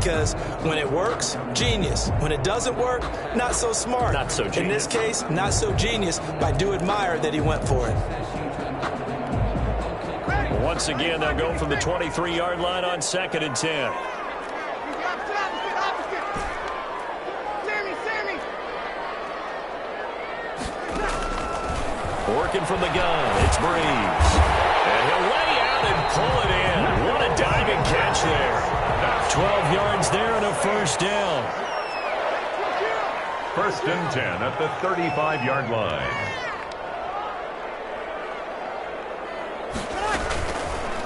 because when it works, genius. When it doesn't work, not so smart. Not so genius. In this case, not so genius, but I do admire that he went for it. Once again, they'll go from the 23-yard line on 2nd and 10. Working from the gun, it's Breeze. And he'll lay out and pull it in. What a diving catch there. 12 yards there and a first down. 1st and 10 at the 35-yard line.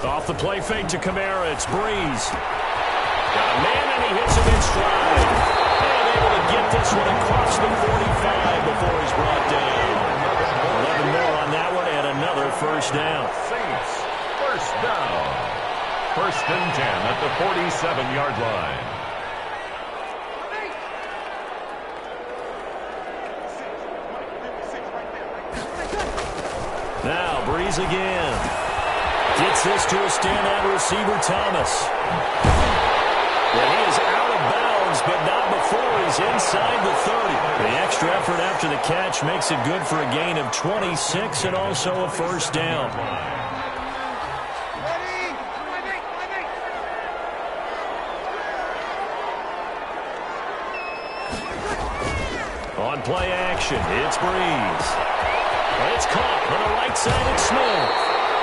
Off the play fake to Kamara, it's Breeze. Got a man and he hits him in stride. And able to get this one across the 45 before he's brought down. 11 more on that one and another first down. Saints, first down. 1st and 10 at the 47-yard line. Now Breeze again. Gets this to a standout receiver, Thomas. And he is out of bounds, but not before he's inside the 30. The extra effort after the catch makes it good for a gain of 26 and also a first down. On play action, it's Breeze. It's caught on the right side, it's Smith.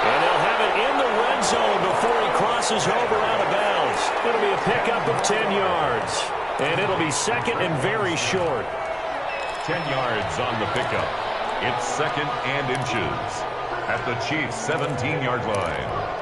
And they'll have it in the red zone before he crosses over out of bounds. It'll be a pickup of 10 yards. And it'll be 2nd and very short. 10 yards on the pickup. It's 2nd and inches at the Chiefs' 17-yard line.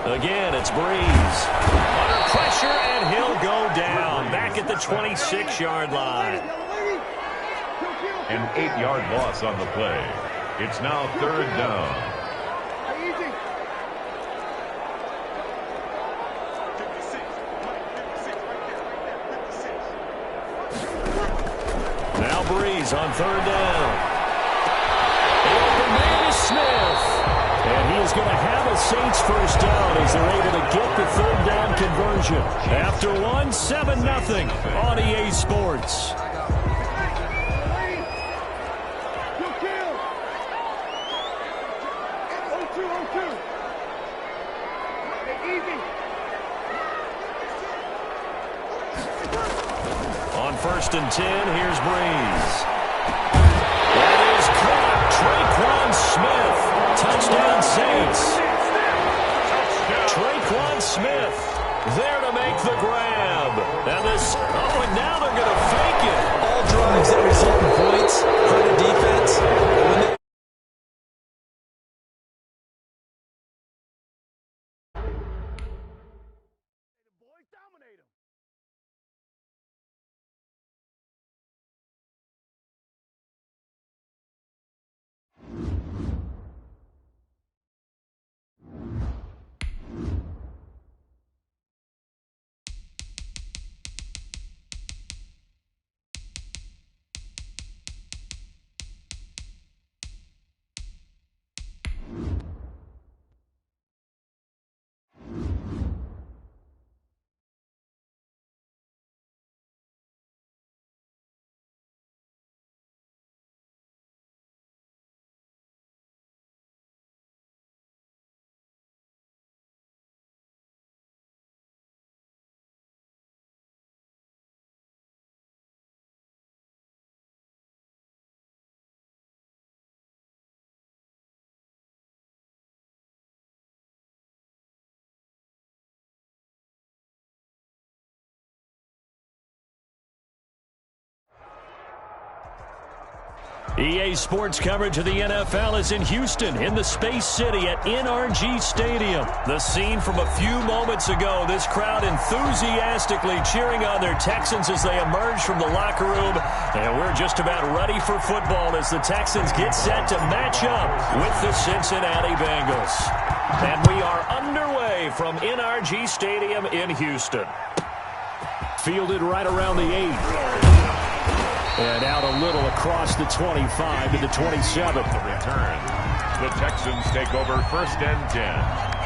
Again, it's Breeze. Under pressure, and he'll go down. Back at the 26-yard line. An 8-yard loss on the play. It's now 3rd down. Now Breeze on 3rd down. The open man is Smith. And he is going to have a Saints first down as they're able to get the 3rd down conversion. After one, 7-0 on EA Sports. On 1st and 10, here's Breeze. That is caught. Traquan Smith. Touchdown, Saints. Traquan Smith there to make the grab. And now they're going to fake it. All drives that result in points hurt a defense. EA Sports coverage of the NFL is in Houston, in the Space City at NRG Stadium. The scene from a few moments ago, this crowd enthusiastically cheering on their Texans as they emerge from the locker room. And we're just about ready for football as the Texans get set to match up with the Cincinnati Bengals. And we are underway from NRG Stadium in Houston. Fielded right around the 8. And out a little across the 25 to the 27. The return. The Texans take over 1st and 10.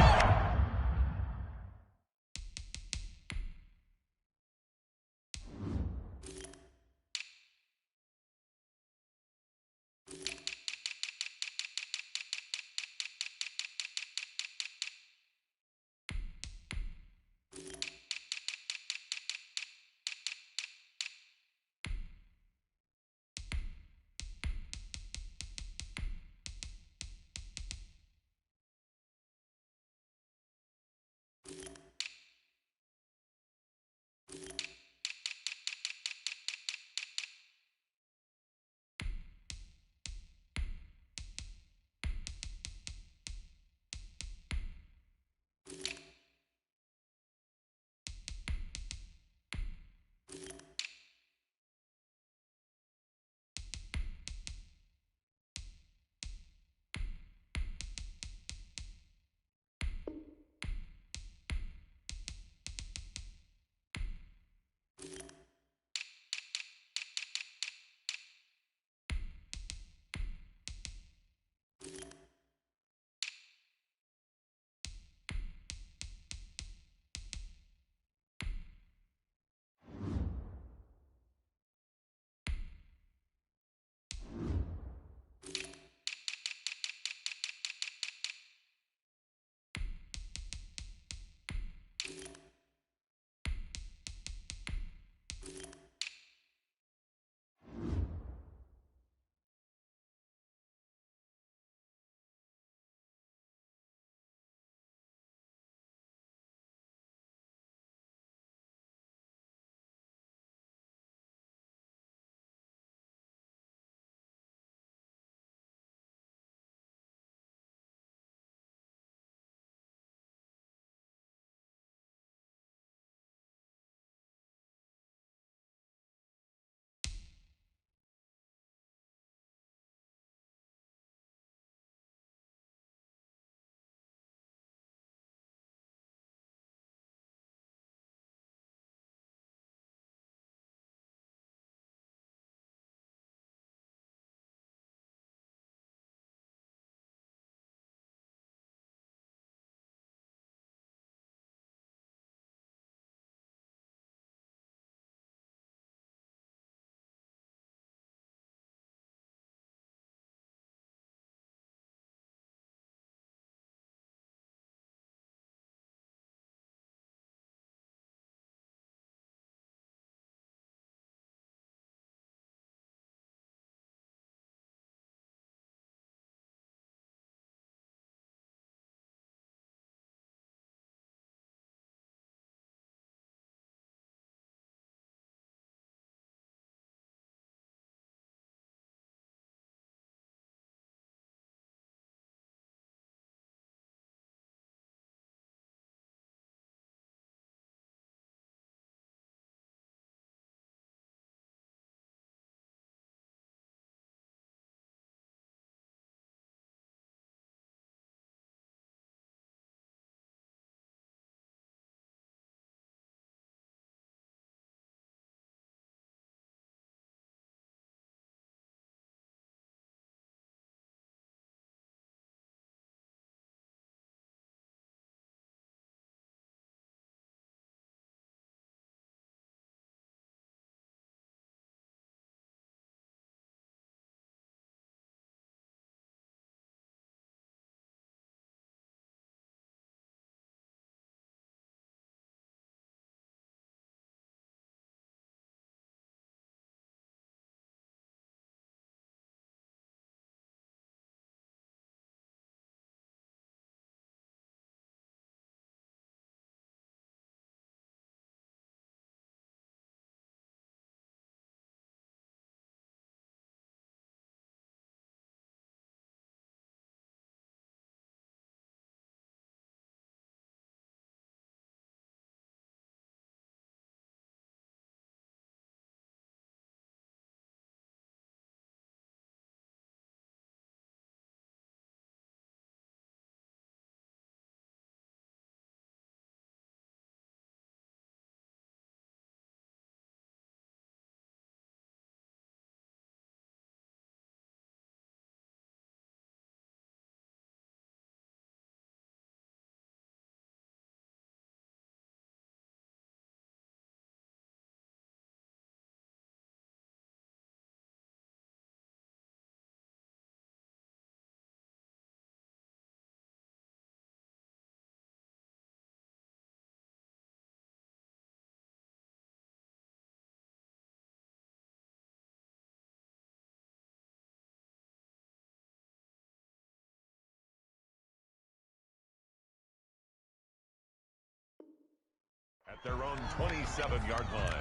at their own 27-yard line.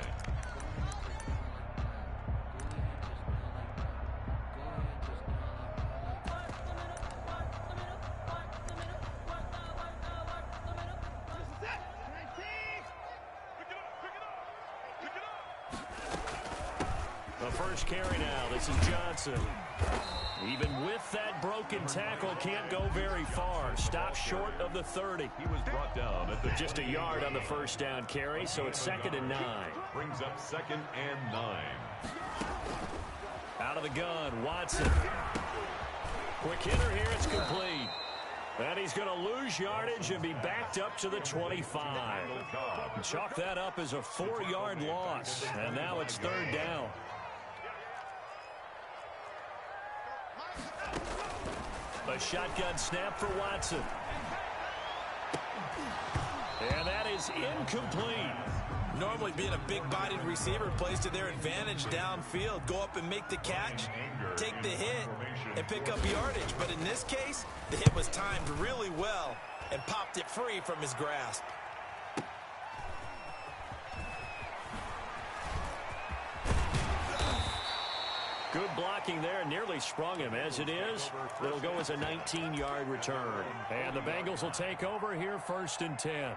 The first carry now. This is Johnson. Even with that broken tackle, can't go very far. Stop short of the 30. He was brought down at Just a yard on the first down carry, so it's 2nd and 9. Brings up 2nd and 9. Out of the gun, Watson. Quick hitter here, it's complete. And he's going to lose yardage and be backed up to the 25. Chalk that up as a 4-yard loss, and now it's 3rd down. A shotgun snap for Watson. And that is incomplete. Normally being a big-bodied receiver plays to their advantage downfield. Go up and make the catch, take the hit, and pick up yardage. But in this case, the hit was timed really well and popped it free from his grasp. Good blocking there, nearly sprung him. As it is, it'll go as a 19-yard return. And the Bengals will take over here, 1st and 10.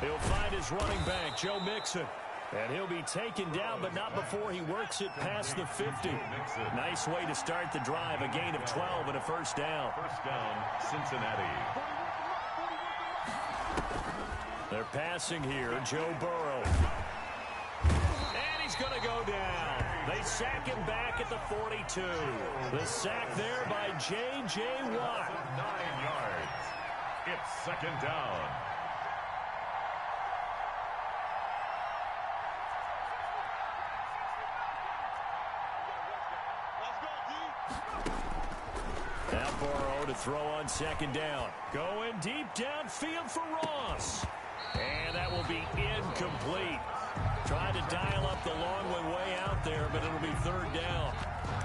He'll find his running back, Joe Mixon. And he'll be taken down, but not before he works it past the 50. Nice way to start the drive, a gain of 12 and a 1st down. 1st down, Cincinnati. They're passing here, Joe Burrow. And he's going to go down. They sack him back at the 42. The sack there by J.J. Watt. 9 yards. It's 2nd down. Now Burrow to throw on 2nd down. Going deep downfield for Ross. And that will be incomplete. Trying to dial up the long way out there, but it'll be 3rd down.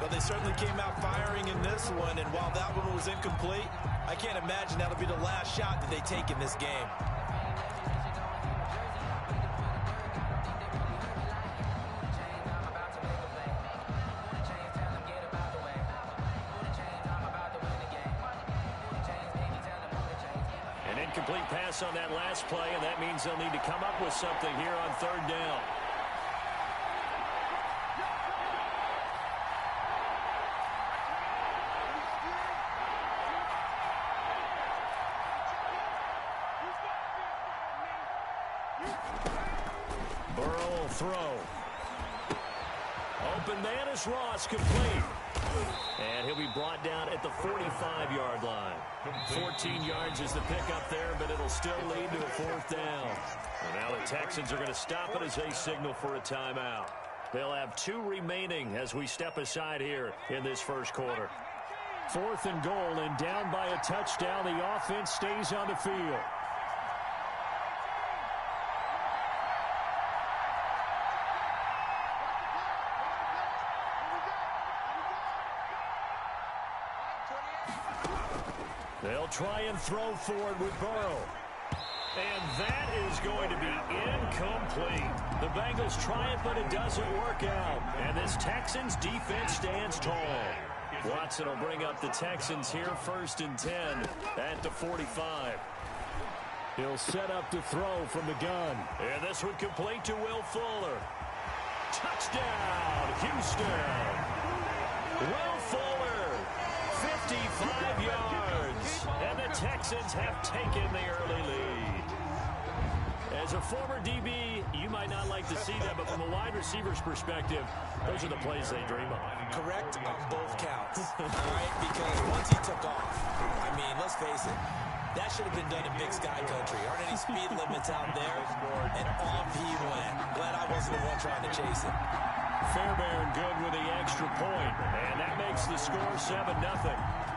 Well, they certainly came out firing in this one, and while that one was incomplete, I can't imagine that'll be the last shot that they take in this game. Complete pass on that last play, and that means they'll need to come up with something here on 3rd down. Burrow will throw. Open man is Ross, complete. And he'll be brought down at the 45-yard line. 14 yards is the pickup there, but it'll still lead to a 4th down. And now the Texans are going to stop it as they signal for a timeout. They'll have 2 remaining as we step aside here in this 1st quarter. 4th and goal, and down by a touchdown. The offense stays on the field. They'll try and throw forward with Burrow. And that is going to be incomplete. The Bengals try it, but it doesn't work out. And this Texans defense stands tall. Watson will bring up the Texans here, 1st and 10 at the 45. He'll set up to throw from the gun. And this one complete to Will Fuller. Touchdown, Houston. Will Fuller, 55 yards. And the Texans have taken the early lead. As a former DB, you might not like to see that, but from a wide receiver's perspective, those are the plays they dream of. Correct on both counts. All right, because once he took off, I mean, let's face it, That should have been done in Big Sky Country. Aren't any speed limits out there? And off he went. Glad I wasn't the one trying to chase him. Fairbairn good with the extra point, and that makes the score 7-0.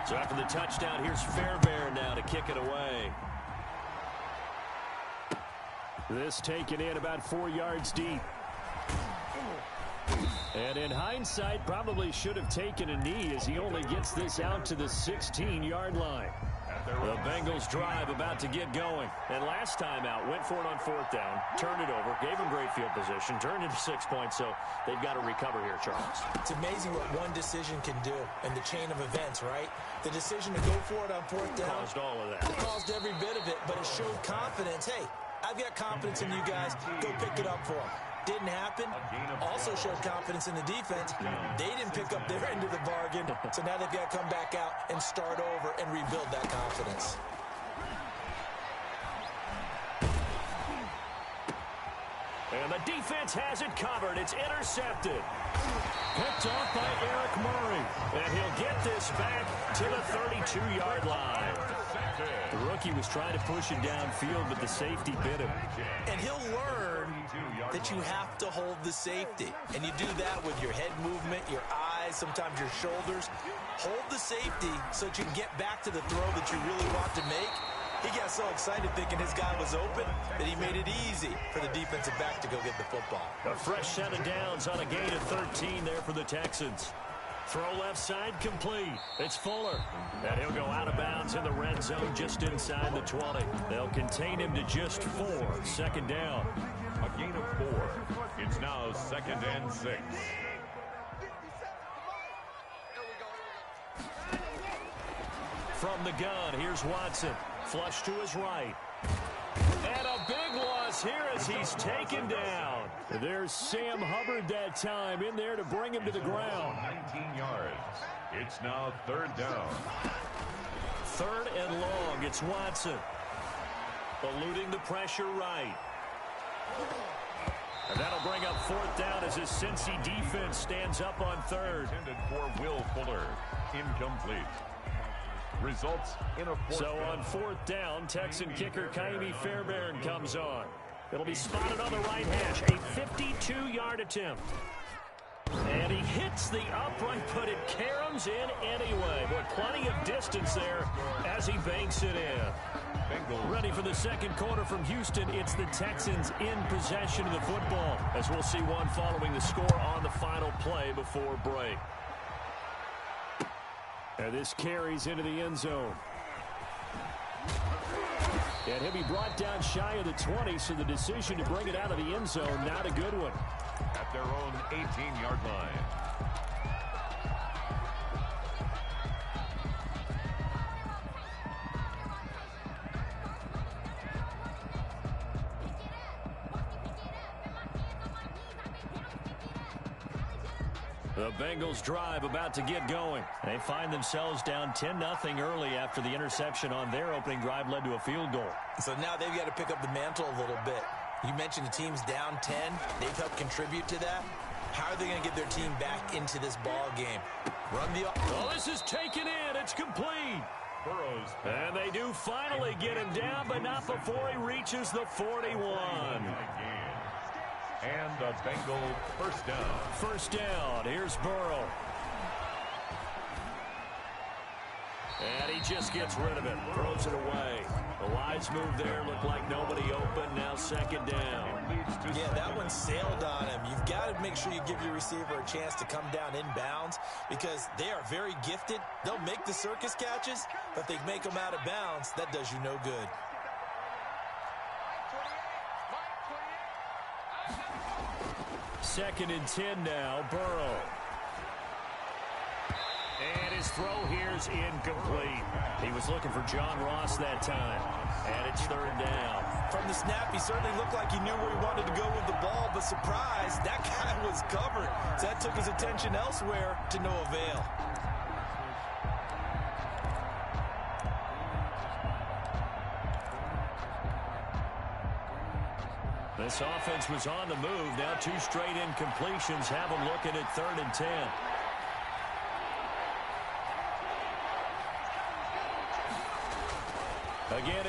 So after the touchdown, here's Fairbairn now to kick it away. This taken in about 4 yards deep. And in hindsight, probably should have taken a knee as he only gets this out to the 16-yard line. The Bengals drive about to get going. And last time out, went for it on 4th down, turned it over, gave him great field position, turned into 6 points, so they've got to recover here, Charles. It's amazing what one decision can do in the chain of events, right? The decision to go for it on 4th down Caused all of that. It caused every bit of it, but it showed confidence. Hey, I've got confidence in you guys. Go pick it up for them. Didn't happen. Also showed confidence in the defense. They didn't pick up their end of the bargain, so now they've got to come back out and start over and rebuild that confidence. And the defense has it covered. It's intercepted. Picked off by Eric Murray. And he'll get this back to the 32-yard line. The rookie was trying to push it downfield, but the safety bit him. And he'll learn that you have to hold the safety. And you do that with your head movement, your eyes, sometimes your shoulders. Hold the safety so that you can get back to the throw that you really want to make. He got so excited thinking his guy was open that he made it easy for the defensive back to go get the football. A fresh set of downs on a gain of 13 there for the Texans. Throw left side complete. It's Fuller. And he'll go out of bounds in the red zone just inside the 20. They'll contain him to just 4. 2nd down. A gain of 4. It's now 2nd and 6. From the gun, here's Watson. Flush to his right. And a big loss here as he's taken down. There's Sam Hubbard that time in there to bring him to the ground. 19 yards. It's now 3rd down. 3rd and long. It's Watson. Eluding the pressure right. And that'll bring up 4th down as his Cincy defense stands up on 3rd. Intended for Will Fuller. Incomplete. Results in a 4th So down. on 4th down, Texan kicker Kaimi Fairbairn comes on. It'll be spotted on the right hash. A 52-yard attempt. And he hits the upright, but it caroms in anyway. But plenty of distance there as he banks it in. Bengals Ready for the 2nd quarter from Houston. It's the Texans in possession of the football, as we'll see one following the score on the final play before break. And this carries into the end zone. And he'll be brought down shy of the 20, so the decision to bring it out of the end zone, not a good one. at their own 18-yard line. The Bengals drive about to get going. They find themselves down 10-0 early after the interception on their opening drive led to a field goal. So now they've got to pick up the mantle a little bit. You mentioned the team's down 10. They've helped contribute to that. How are they going to get their team back into this ball game? Run the... Oh, this is taken in. It's complete. Burrows. And they do finally get him down, but not before he reaches the 41. And a Bengal first down. First down. Here's Burrow. And he just gets rid of it. Throws it away. The wise move there. Looked like nobody open. Now second down. Yeah, that one sailed on him. You've got to make sure you give your receiver a chance to come down inbounds because they are very gifted. They'll make the circus catches, but if they make them out of bounds, that does you no good. Second and 10 now. Burrow. And his throw here's incomplete. He was looking for John Ross that time. And it's third down. From the snap, he certainly looked like he knew where he wanted to go with the ball, but surprise, that guy was covered. So that took his attention elsewhere to no avail. This offense was on the move. Now two straight incompletions have them looking at 3rd and 10.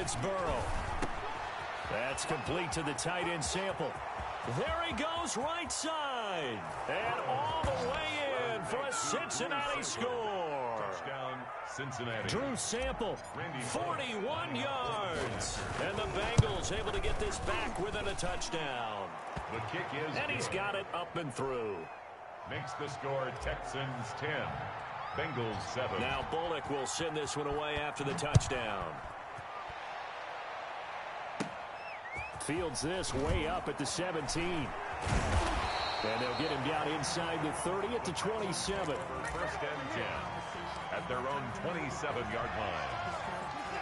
it's Burrow. That's complete to the tight end sample. There he goes right side. And all the way in for a Cincinnati score. Touchdown, Cincinnati. Drew Sample, 41 yards. And the Bengals able to get this back within a touchdown. The kick is And he's got it up and through. Makes the score Texans 10, Bengals 7. Now Bullock will send this one away after the touchdown. Fields this way up at the 17. And they'll get him down inside the 30 at the 27. First and 10 at their own 27-yard line.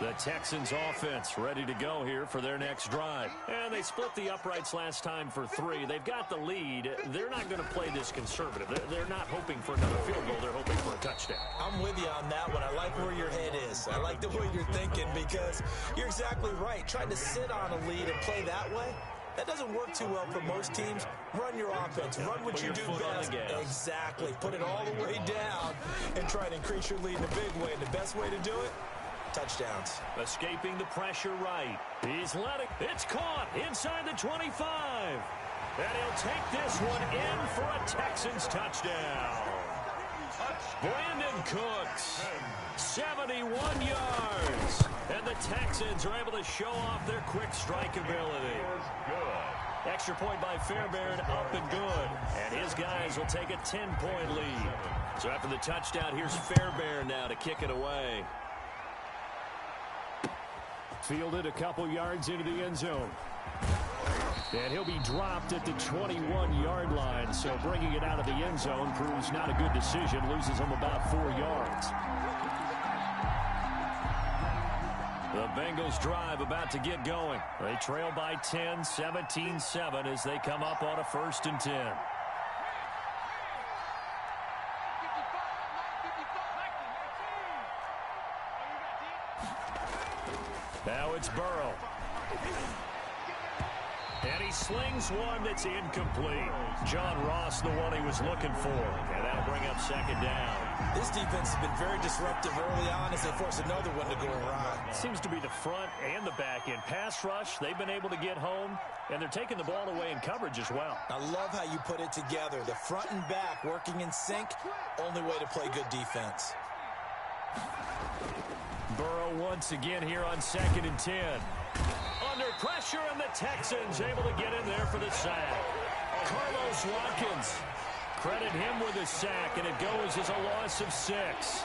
The Texans offense ready to go here for their next drive. And they split the uprights last time for 3. They've got the lead. They're not going to play this conservative. They're not hoping for another field goal. They're hoping for a touchdown. I'm with you on that one. I like where your head is. I like the way you're thinking because you're exactly right. Trying to sit on a lead and play that way, that doesn't work too well for most teams. Run your offense. Run what you do best. Exactly. Put it all the way down and try to increase your lead in a big way. And the best way to do it, touchdowns. Escaping the pressure right. He's letting. It's caught inside the 25. And he'll take this one in for a Texans touchdown. Brandon Cooks, 71 yards. And the Texans are able to show off their quick strike ability. Extra point by Fairbairn, up and good. And his guys will take a 10-point lead. So after the touchdown, here's Fairbairn now to kick it away. Fielded a couple yards into the end zone. And he'll be dropped at the 21-yard line. So bringing it out of the end zone proves not a good decision. Loses him about 4 yards. The Bengals drive about to get going. They trail by 10, 17-7 as they come up on a 1st and 10. Now it's Burrow. And he slings one that's incomplete. John Ross, the one he was looking for. And that'll bring up 2nd down. This defense has been very disruptive early on as they force another one to go awry. Seems to be the front and the back end. Pass rush, they've been able to get home, and they're taking the ball away in coverage as well. I love how you put it together. The front and back working in sync, only way to play good defense. Burrow once again here on 2nd and 10. Under pressure, and the Texans able to get in there for the sack. Carlos Watkins, credit him with a sack, and it goes as a loss of 6.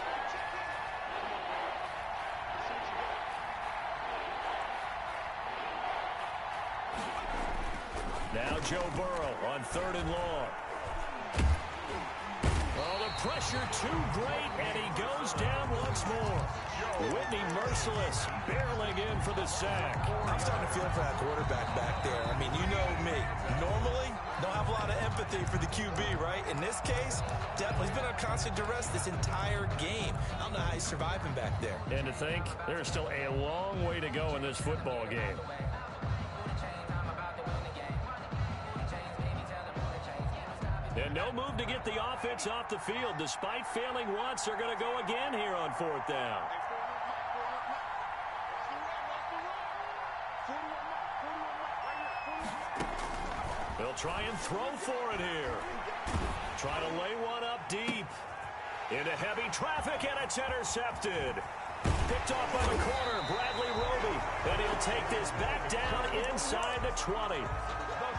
Now Joe Burrow on 3rd and long. Oh, the pressure too great, and he goes down once more. Whitney Merciless barreling in for the sack. I'm starting to feel for that quarterback back there. I mean, you know me. Normally, don't have a lot of empathy for the QB, right? In this case, definitely he's been on constant duress this entire game. I don't know how he's surviving back there. And to think, there's still a long way to go in this football game. And no move to get the offense off the field. Despite failing once, they're going to go again here on 4th down. They'll try and throw for it here. Try to lay one up deep. Into heavy traffic, and it's intercepted. Picked off by the corner, Bradley Roby. And he'll take this back down inside the 20.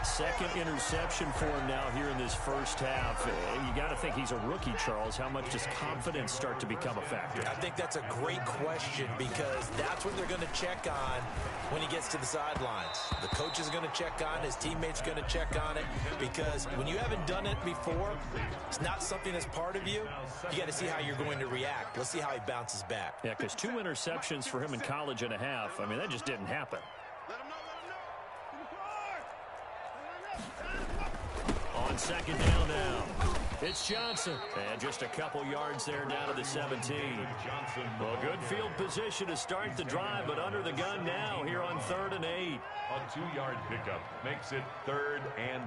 2nd interception for him now here in this first half. You got to think he's a rookie, Charles. How much does confidence start to become a factor? I think that's a great question because that's what they're going to check on when he gets to the sidelines. The coach is going to check on it. His teammates are going to check on it because when you haven't done it before, it's not something that's part of you. You got to see how you're going to react. Let's see how he bounces back. Yeah, because 2 interceptions for him in college and a half. I mean, that just didn't happen. On 2nd down now, it's Johnson. And just a couple yards there down to the 17. Well, good field position to start the drive, but under the gun now here on 3rd and 8. A 2-yard pickup makes it 3rd and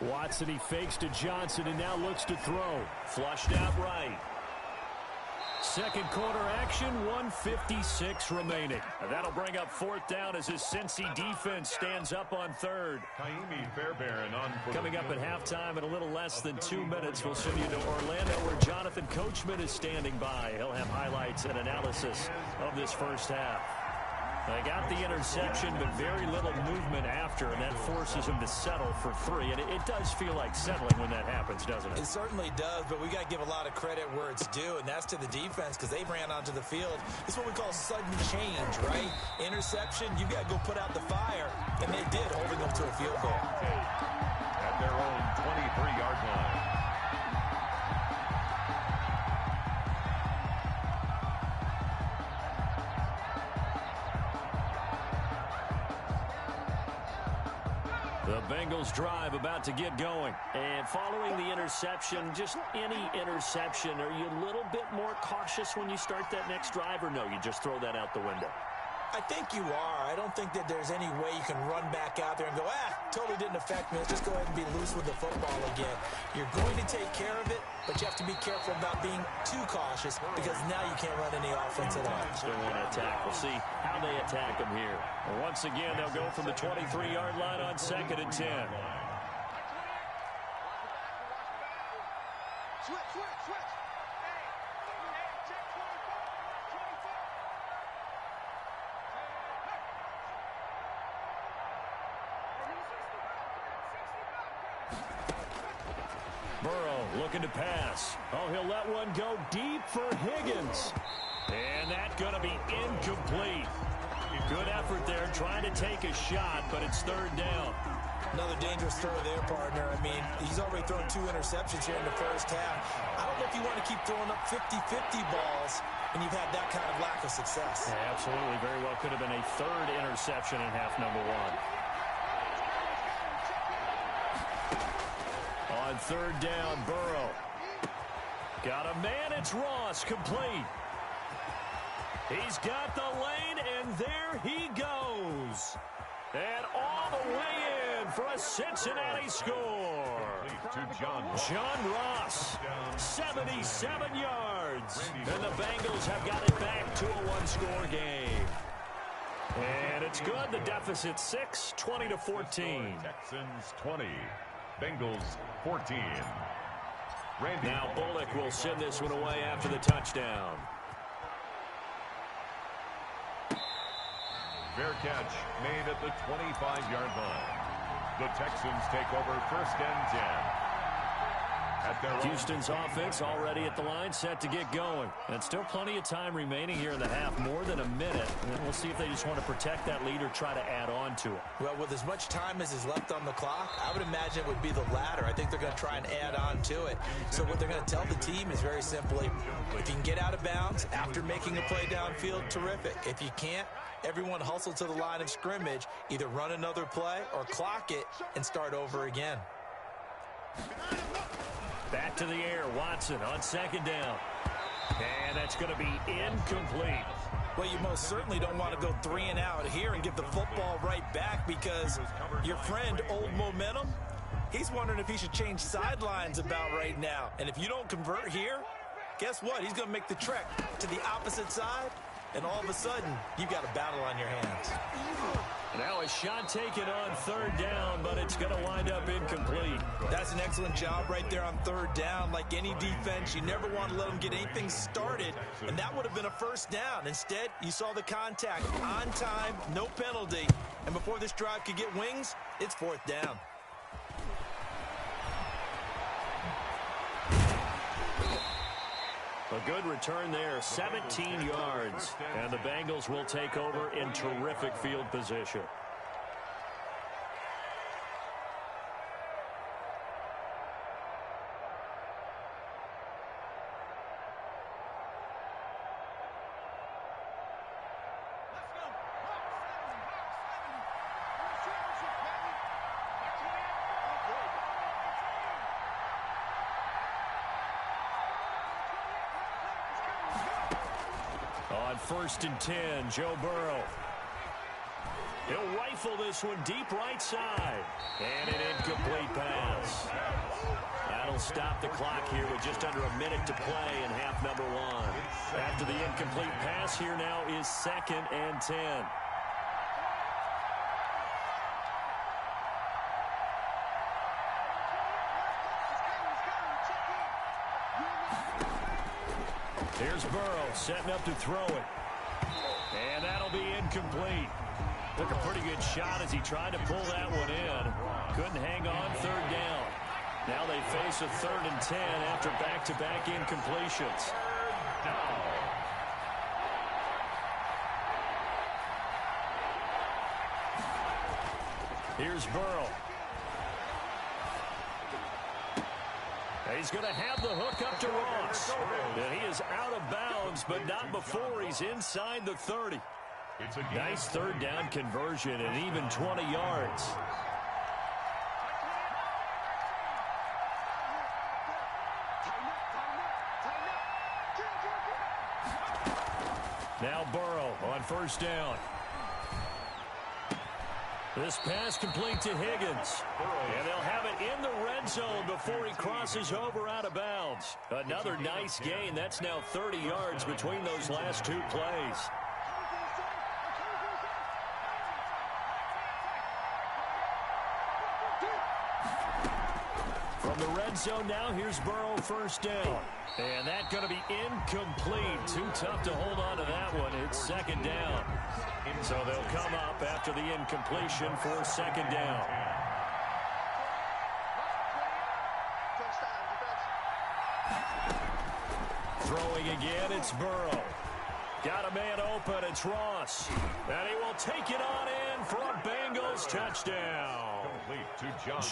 8. Watson, he fakes to Johnson and now looks to throw. Flushed out right. second quarter action, 1:56 remaining. And that'll bring up fourth down as his Cincy defense stands up on third. Coming up at halftime in a little less than 2 minutes, we'll send you to Orlando where Jonathan Coachman is standing by. He'll have highlights and analysis of this first half. They got the interception, but very little movement after, and that forces him to settle for 3. And it does feel like settling when that happens, doesn't it? It certainly does, but we got to give a lot of credit where it's due, and that's to the defense because they ran onto the field. It's what we call sudden change, right? Interception, you got to go put out the fire, and they did, holding them to a field goal. At their own 23-yard line. The Bengals drive about to get going. And following the interception, just any interception, are you a little bit more cautious when you start that next drive, or no, you just throw that out the window? I think you are. I don't think that there's any way you can run back out there and go, totally didn't affect me. Let's just go ahead and be loose with the football again. You're going to take care of it, but you have to be careful about being too cautious because now you can't run any offense at all. Still want to attack. We'll see how they attack them here. Well, once again, they'll go from the 23-yard line on 2nd and 10. Switch. Burrow looking to pass. Oh, he'll let one go deep for Higgins. And that's going to be incomplete. Good effort there, trying to take a shot, but it's 3rd down. Another dangerous throw there, partner. I mean, he's already thrown 2 interceptions here in the first half. I don't know if you want to keep throwing up 50-50 balls and you've had that kind of lack of success. Yeah, absolutely. Very well could have been a 3rd interception in half number 1. On 3rd down, Burrow. Got a man, it's Ross, complete. He's got the lane, and there he goes. And all the way in for a Cincinnati score. To John Ross, 77 yards. And the Bengals have got it back to a 1-score game. And it's good. The deficit 6, 20-14. Texans 20, Bengals 14. Now Bullock will send this one away after the touchdown. Fair catch made at the 25-yard line. The Texans take over 1st and 10. At their Houston's offense already at the line, set to get going. And still plenty of time remaining here in the half, more than a minute. And we'll see if they just want to protect that lead or try to add on to it. Well, with as much time as is left on the clock, I would imagine it would be the latter. I think they're going to try and add on to it. So what they're going to tell the team is very simply, if you can get out of bounds after making a play downfield, terrific. If you can't, everyone hustle to the line of scrimmage, either run another play or clock it and start over again. Back to the air, Watson on 2nd down. And that's going to be incomplete. Well, you most certainly don't want to go 3 and out here and give the football right back because your friend, Old Momentum, he's wondering if he should change sidelines about right now. And if you don't convert here, guess what? He's going to make the trek to the opposite side, and all of a sudden, you've got a battle on your hands. Now a shot taken on 3rd down, but it's going to wind up incomplete. That's an excellent job right there on 3rd down. Like any defense, you never want to let them get anything started, and that would have been a 1st down. Instead, you saw the contact on time, no penalty, and before this drive could get wings, it's 4th down. A good return there, 17 yards. And the Bengals will take over in terrific field position. On 1st and 10, Joe Burrow. He'll rifle this one deep right side. And an incomplete pass. that'll stop the clock here with just under a minute to play in half number one. After the incomplete pass, here now is 2nd and 10. Here's Burrow setting up to throw it. And that'll be incomplete. Took a pretty good shot as he tried to pull that one in. Couldn't hang on, 3rd down. Now they face a 3rd and 10 after back-to-back incompletions. Here's Burrow. He's going to have the hook up to Ross. And he is out of bounds, but not before he's inside the 30. Nice 3rd down conversion and even 20 yards. Now Burrow on 1st down. This pass complete to Higgins. And they'll have it in the red zone before he crosses over out of bounds. Another nice gain. That's now 30 yards between those last 2 plays. From the red zone now, here's Burrow 1st down. And that's going to be incomplete. Too tough to hold on to that one. It's 2nd down. So they'll come up after the incompletion for 2nd down. Throwing again, it's Burrow. Got a man open, it's Ross. And he will take it on in for a Bengals touchdown.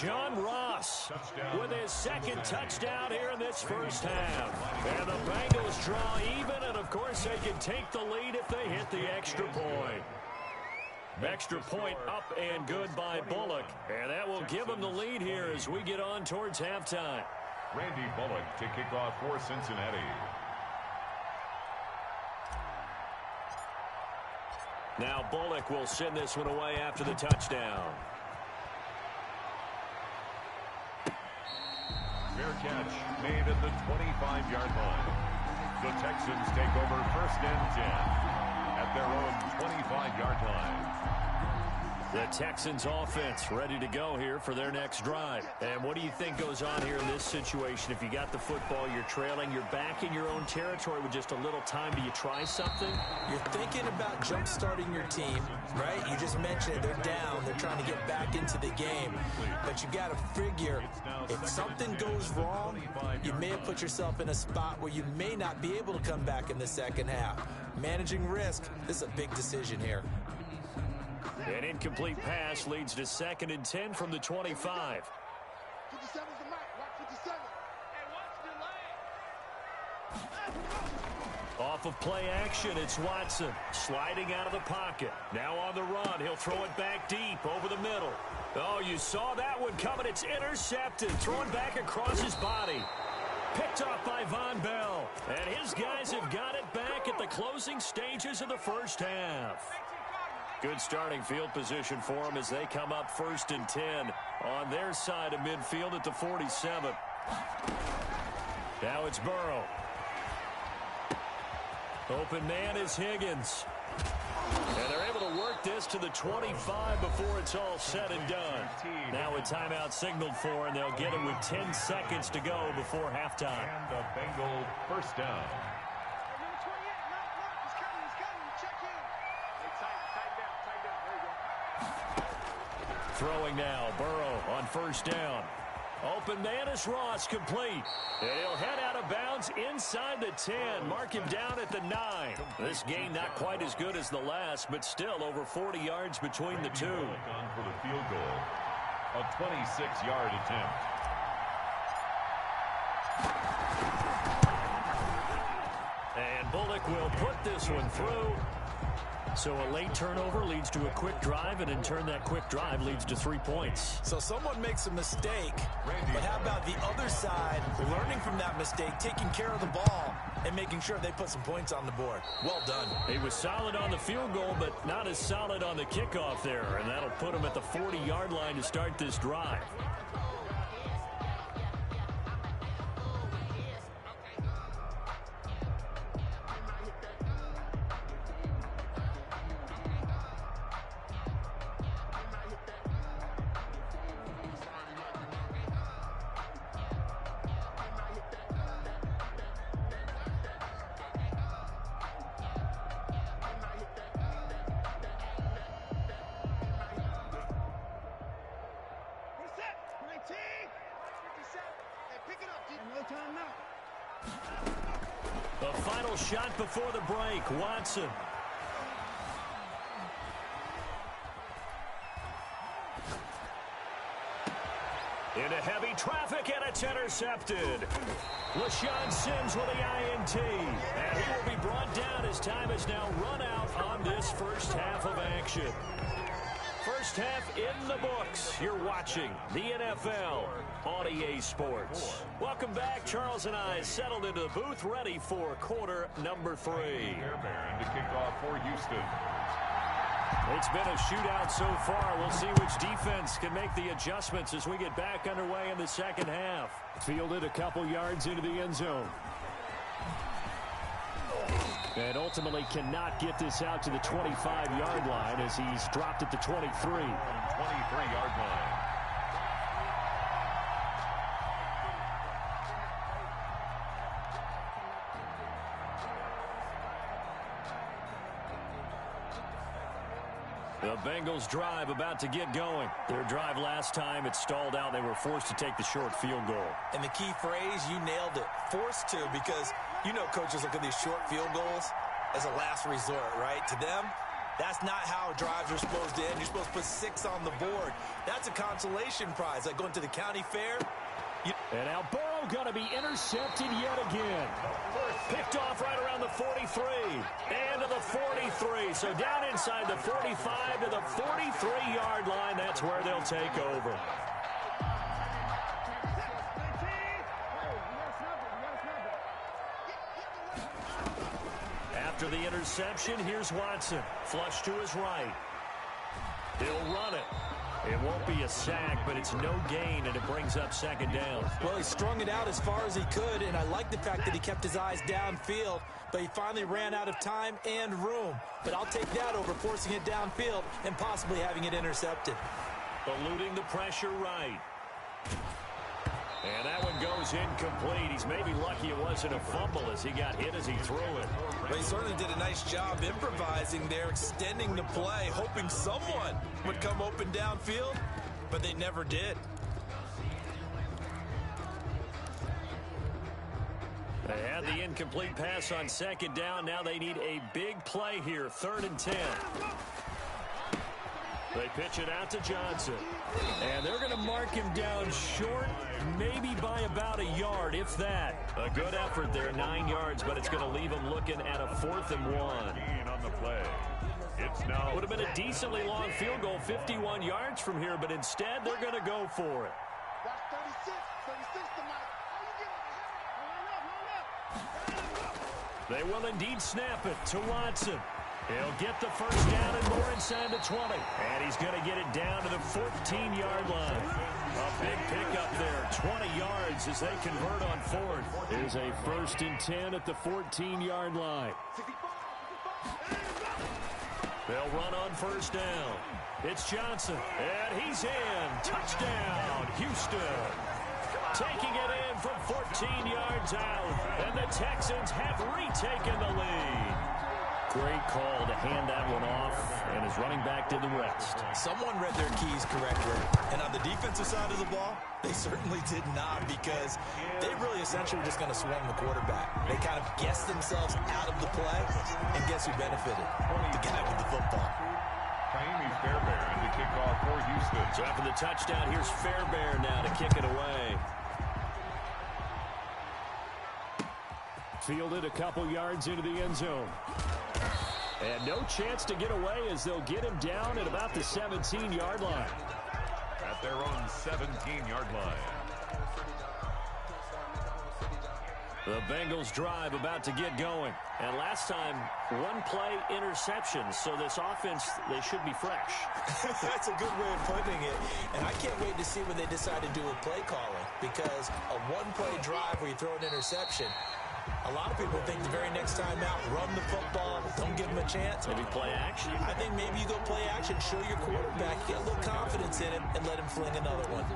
John Ross with his 2nd touchdown here in this 1st half. And the Bengals draw even, and of course they can take the lead if they hit the extra point. Extra point up and good by Bullock. And that will give them the lead here as we get on towards halftime. Randy Bullock to kick off for Cincinnati. Now Bullock will send this one away after the touchdown. Fair catch made at the 25-yard line. The Texans take over 1st and 10 at their own 25-yard line. The Texans offense ready to go here for their next drive. And what do you think goes on here in this situation? If you got the football, you're trailing, you're back in your own territory with just a little time. Do you try something? You're thinking about jump-starting your team, right? You just mentioned it. They're down. They're trying to get back into the game. But you got to figure if something goes wrong, you may have put yourself in a spot where you may not be able to come back in the 2nd half. Managing risk, this is a big decision here. An incomplete pass leads to 2nd and 10 from the 25. Off of play action, it's Watson sliding out of the pocket. Now on the run, he'll throw it back deep over the middle. Oh, you saw that one coming. It's intercepted, thrown back across his body. Picked off by Von Bell. And his guys have got it back at the closing stages of the 1st half. Good starting field position for them as they come up 1st and 10 on their side of midfield at the 47. Now it's Burrow. Open man is Higgins. And they're able to work this to the 25 before it's all said and done. Now a timeout signaled for, and they'll get it with 10 seconds to go before halftime. And the Bengal 1st down. Throwing now, Burrow on 1st down. Open man is Ross, complete. And he'll head out of bounds inside the 10. Mark him down at the 9. This game not quite as good as the last, but still over 40 yards between the two. On for the field goal. A 26-yard attempt. And Bullock will put this one through. So a late turnover leads to a quick drive, and in turn that quick drive leads to 3 points. So someone makes a mistake, but how about the other side learning from that mistake, taking care of the ball, and making sure they put some points on the board? Well done. He was solid on the field goal, but not as solid on the kickoff there, and that'll put him at the 40-yard line to start this drive. A final shot before the break. Watson. Into heavy traffic, and it's intercepted. LaShawn Sims with the INT. And he will be brought down as time has now run out on this first half of action. First half in the books. You're watching the NFL on EA Sports. Welcome back. Charles and I settled into the booth, ready for quarter number 3. And to kick off for Houston. It's been a shootout so far. We'll see which defense can make the adjustments as we get back underway in the second half. Fielded a couple yards into the end zone. And ultimately cannot get this out to the 25-yard line as he's dropped at the 23. 23-yard line. The Bengals drive about to get going. Their drive last time, it stalled out. They were forced to take the short field goal. And the key phrase, you nailed it. Forced to, because you know coaches look at these short field goals as a last resort, right? To them, that's not how drives are supposed to end. You're supposed to put 6 on the board. That's a consolation prize, like going to the county fair. And now Burrow going to be intercepted yet again. Picked off right around the 43. And to the 43. So down inside the 45 to the 43-yard line. That's where they'll take over. After the interception, here's Watson. Flush to his right. He'll run it. It won't be a sack, but it's no gain, and it brings up second down. Well, he strung it out as far as he could, and I like the fact that he kept his eyes downfield, but he finally ran out of time and room. But I'll take that over forcing it downfield and possibly having it intercepted. Eluding the pressure right. And that one goes incomplete. He's maybe lucky it wasn't a fumble as he got hit as he threw it. But he certainly did a nice job improvising there, extending the play, hoping someone would come open downfield, but they never did. They had the incomplete pass on second down. Now they need a big play here, 3rd and 10. They pitch it out to Johnson. And they're going to mark him down short, maybe by about a yard, if that. A good effort there, 9 yards, but it's going to leave him looking at a 4th and 1. On the play. It's now. Would have been a decently long field goal, 51 yards from here, but instead they're going to go for it. They will indeed snap it to Watson. He'll get the first down and more inside the 20. And he's going to get it down to the 14-yard line. A big pickup there, 20 yards as they convert on 4th. There's a 1st and 10 at the 14-yard line. They'll run on 1st down. It's Johnson, and he's in. Touchdown, Houston. Taking it in from 14 yards out, and the Texans have retaken the lead. Great call to hand that one off, and his running back did the rest. Someone read their keys correctly, and on the defensive side of the ball, they certainly did not, because they really essentially were just going to swarm the quarterback. They kind of guessed themselves out of the play, and guess who benefited? The guy with the football. Miami's Fairbairn to kick off for Houston. So after the touchdown, here's Fairbairn now to kick it away. Fielded a couple yards into the end zone. And no chance to get away as they'll get him down at about the 17-yard line. At their own 17-yard line. The Bengals drive about to get going. And last time, 1 play interception. So this offense, they should be fresh. That's a good way of putting it. And I can't wait to see when they decide to do a play calling, because a 1-play drive where you throw an interception, a lot of people think the very next time out, run the football, don't give him a chance. Maybe play action. I think maybe you go play action, show your quarterback, get a little confidence in him, and let him fling another one.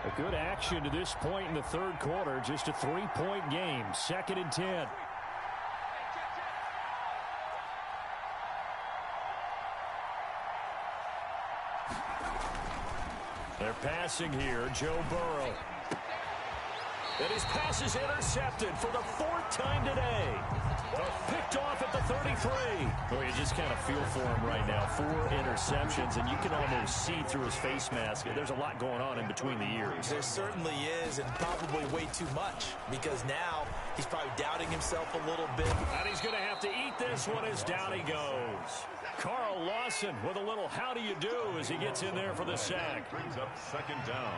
A good action to this point in the 3rd quarter. Just a 3-point game. 2nd and 10. They're passing here, Joe Burrow. And his pass is intercepted for the 4th time today. Picked off at the 33. Well, you just kind of feel for him right now. 4 interceptions, and you can almost see through his face mask. There's a lot going on in between the ears. There certainly is, and probably way too much, because now he's probably doubting himself a little bit. And he's going to have to eat this one as down he goes. Carl Lawson with a little how do you do as he gets in there for the sack. Brings up 2nd down.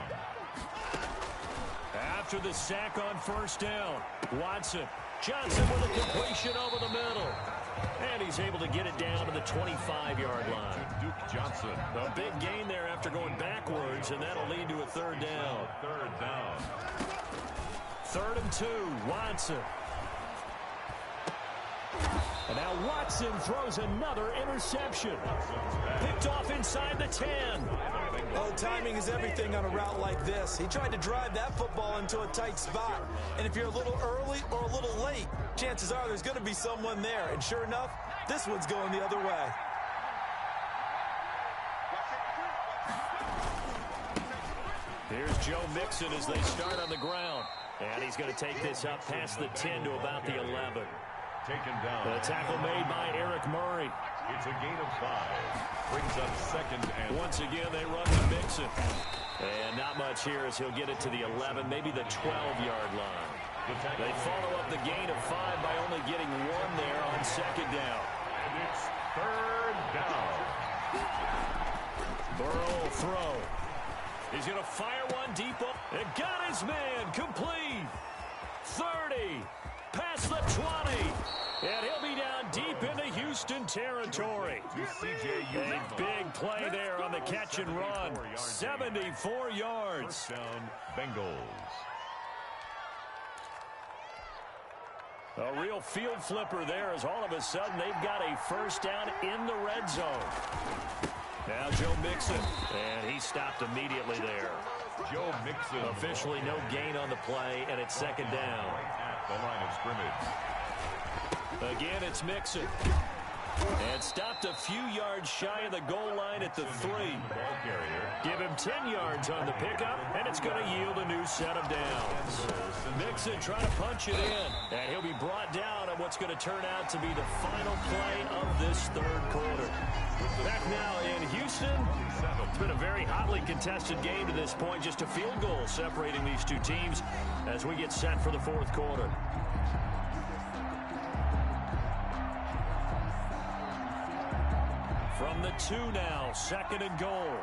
After the sack on 1st down, Watson. Johnson with a completion over the middle. And he's able to get it down to the 25-yard line. Duke Johnson. A big gain there after going backwards, and that'll lead to a 3rd down. 3rd down. 3rd and 2, Watson. And now Watson throws another interception. Picked off inside the 10. Oh, timing is everything on a route like this. He tried to drive that football into a tight spot. And if you're a little early or a little late, chances are there's going to be someone there. And sure enough, this one's going the other way. Here's Joe Mixon as they start on the ground. And he's going to take this up past the 10 to about the 11. Taken down. The tackle made by Eric Murray. It's a gain of 5. Brings up 2nd and... Once again, they run to Mixon. And not much here as he'll get it to the 11, maybe the 12-yard line. They follow up the gain of 5 by only getting 1 there on 2nd down. And it's 3rd down. Burrow will throw. He's going to fire one deep up. And got his man complete. 30. Past the 20. And he'll be down deep into Houston territory. A big play there on the catch and run. 74 yards. First down, Bengals. A real field flipper there as all of a sudden they've got a 1st down in the red zone. Now Joe Mixon. And he stopped immediately there. Joe Mixon. Officially no gain on the play, and it's 2nd down. The line of scrimmage. Again, it's Mixon. And stopped a few yards shy of the goal line at the 3. Ball carrier. Give him 10 yards on the pickup, and it's going to yield a new set of downs. Mixon trying to punch it in, and he'll be brought down on what's going to turn out to be the final play of this 3rd quarter. Back now in Houston. It's been a very hotly contested game to this point. Just a field goal separating these two teams as we get set for the 4th quarter. From the 2 now, 2nd and goal.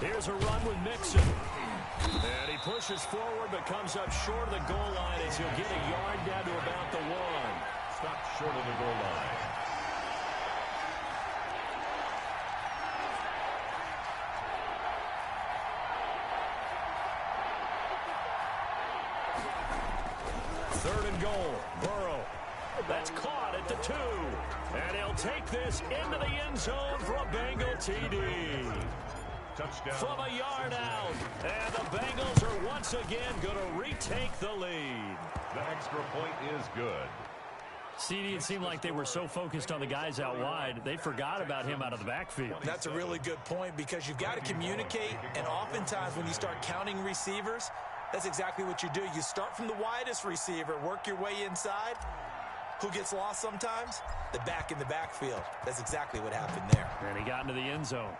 Here's a run with Mixon. And he pushes forward but comes up short of the goal line as he'll get a yard down to about the 1. Stopped short of the goal line. Third and goal. Burrow. That's caught at the 2. And he'll take this into the end zone for a Bengal TD. Touchdown. From a yard out. And the Bengals are once again going to retake the lead. The extra point is good. CD, it seemed like they were so focused on the guys out wide, they forgot about him out of the backfield. That's a really good point because you've got to communicate, and oftentimes when you start counting receivers, that's exactly what you do. You start from the widest receiver, work your way inside. Who gets lost sometimes? The back in the backfield. That's exactly what happened there. And he got into the end zone.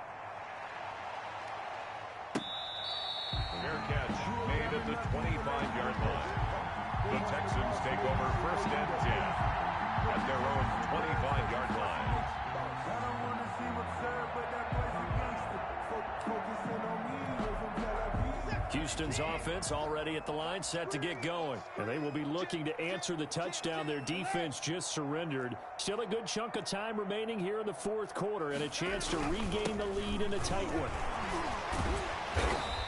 Fair catch made at the 25-yard line. The Texans take over 1st and 10 at their own 25-yard line. Houston's offense already at the line, set to get going. And they will be looking to answer the touchdown their defense just surrendered. Still a good chunk of time remaining here in the 4th quarter and a chance to regain the lead in a tight one.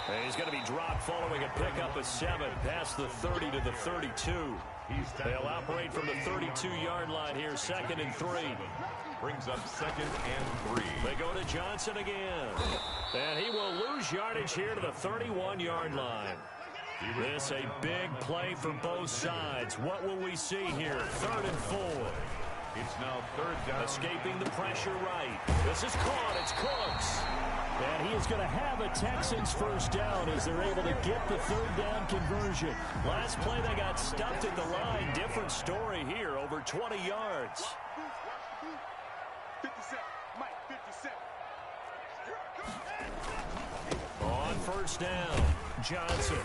And he's going to be dropped following a pickup of 7 past the 30 to the 32. They'll operate from the 32-yard line here, 2nd and 3. Brings up 2nd and 3. They go to Johnson again. And he will lose yardage here to the 31-yard line. This a big play for both sides. What will we see here? 3rd and 4. It's now 3rd down. Escaping the pressure right. This is caught. It's Cooks. And he is going to have a Texans first down as they're able to get the 3rd down conversion. Last play they got stuffed at the line. Different story here, over 20 yards. 57. Mike, 57. On first down, Johnson.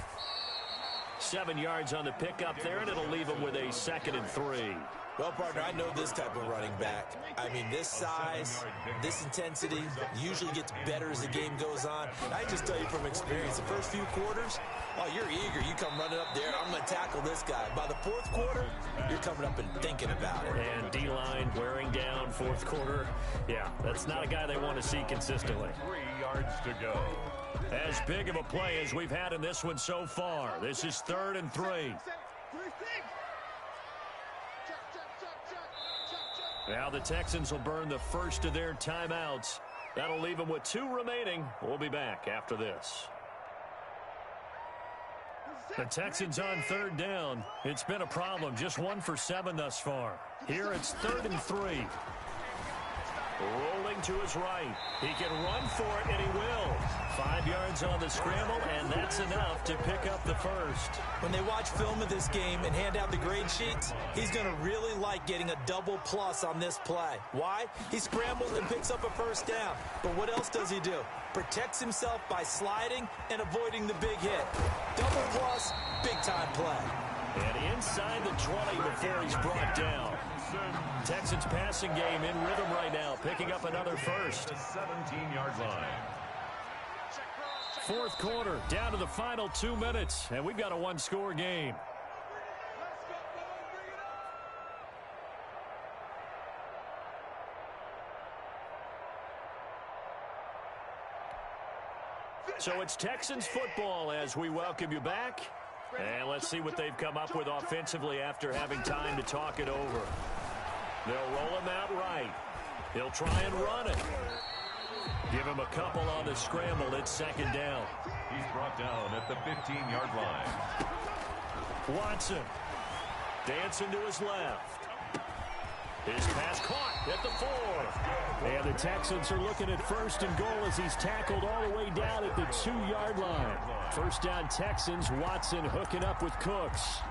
7 yards on the pickup there, and it'll leave him with a 2nd and 3. Well, partner, I know this type of running back. I mean, this size, this intensity usually gets better as the game goes on. I just tell you from experience, the first few quarters, oh, you're eager. You come running up there, I'm going to tackle this guy. By the 4th quarter, you're coming up and thinking about it. And D-line wearing down 4th quarter. Yeah, that's not a guy they want to see consistently. 3 yards to go. As big of a play as we've had in this one so far. This is 3rd and 3. Now the Texans will burn the first of their timeouts. That'll leave them with 2 remaining. We'll be back after this. The Texans on 3rd down. It's been a problem. Just 1 for 7 thus far. Here it's 3rd and 3. Rolling to his right. He can run for it, and he will. 5 yards on the scramble, and that's enough to pick up the first. When they watch film of this game and hand out the grade sheets, he's going to really like getting a double plus on this play. Why? He scrambles and picks up a first down. But what else does he do? Protects himself by sliding and avoiding the big hit. Double plus, big-time play. And inside the 20 before he's brought down. Texans passing game in rhythm right now, picking up another first. 17-yard line. 4th quarter, down to the final 2 minutes, and we've got a 1-score game. So it's Texans football as we welcome you back. And let's see what they've come up with offensively after having time to talk it over. They'll roll him out right. He'll try and run it. Give him a couple on the scramble. It's 2nd down. He's brought down at the 15-yard line. Watson dancing to his left. His pass caught at the 4. And the Texans are looking at 1st and goal as he's tackled all the way down at the 2-yard line. First down Texans. Watson hooking up with Cooks.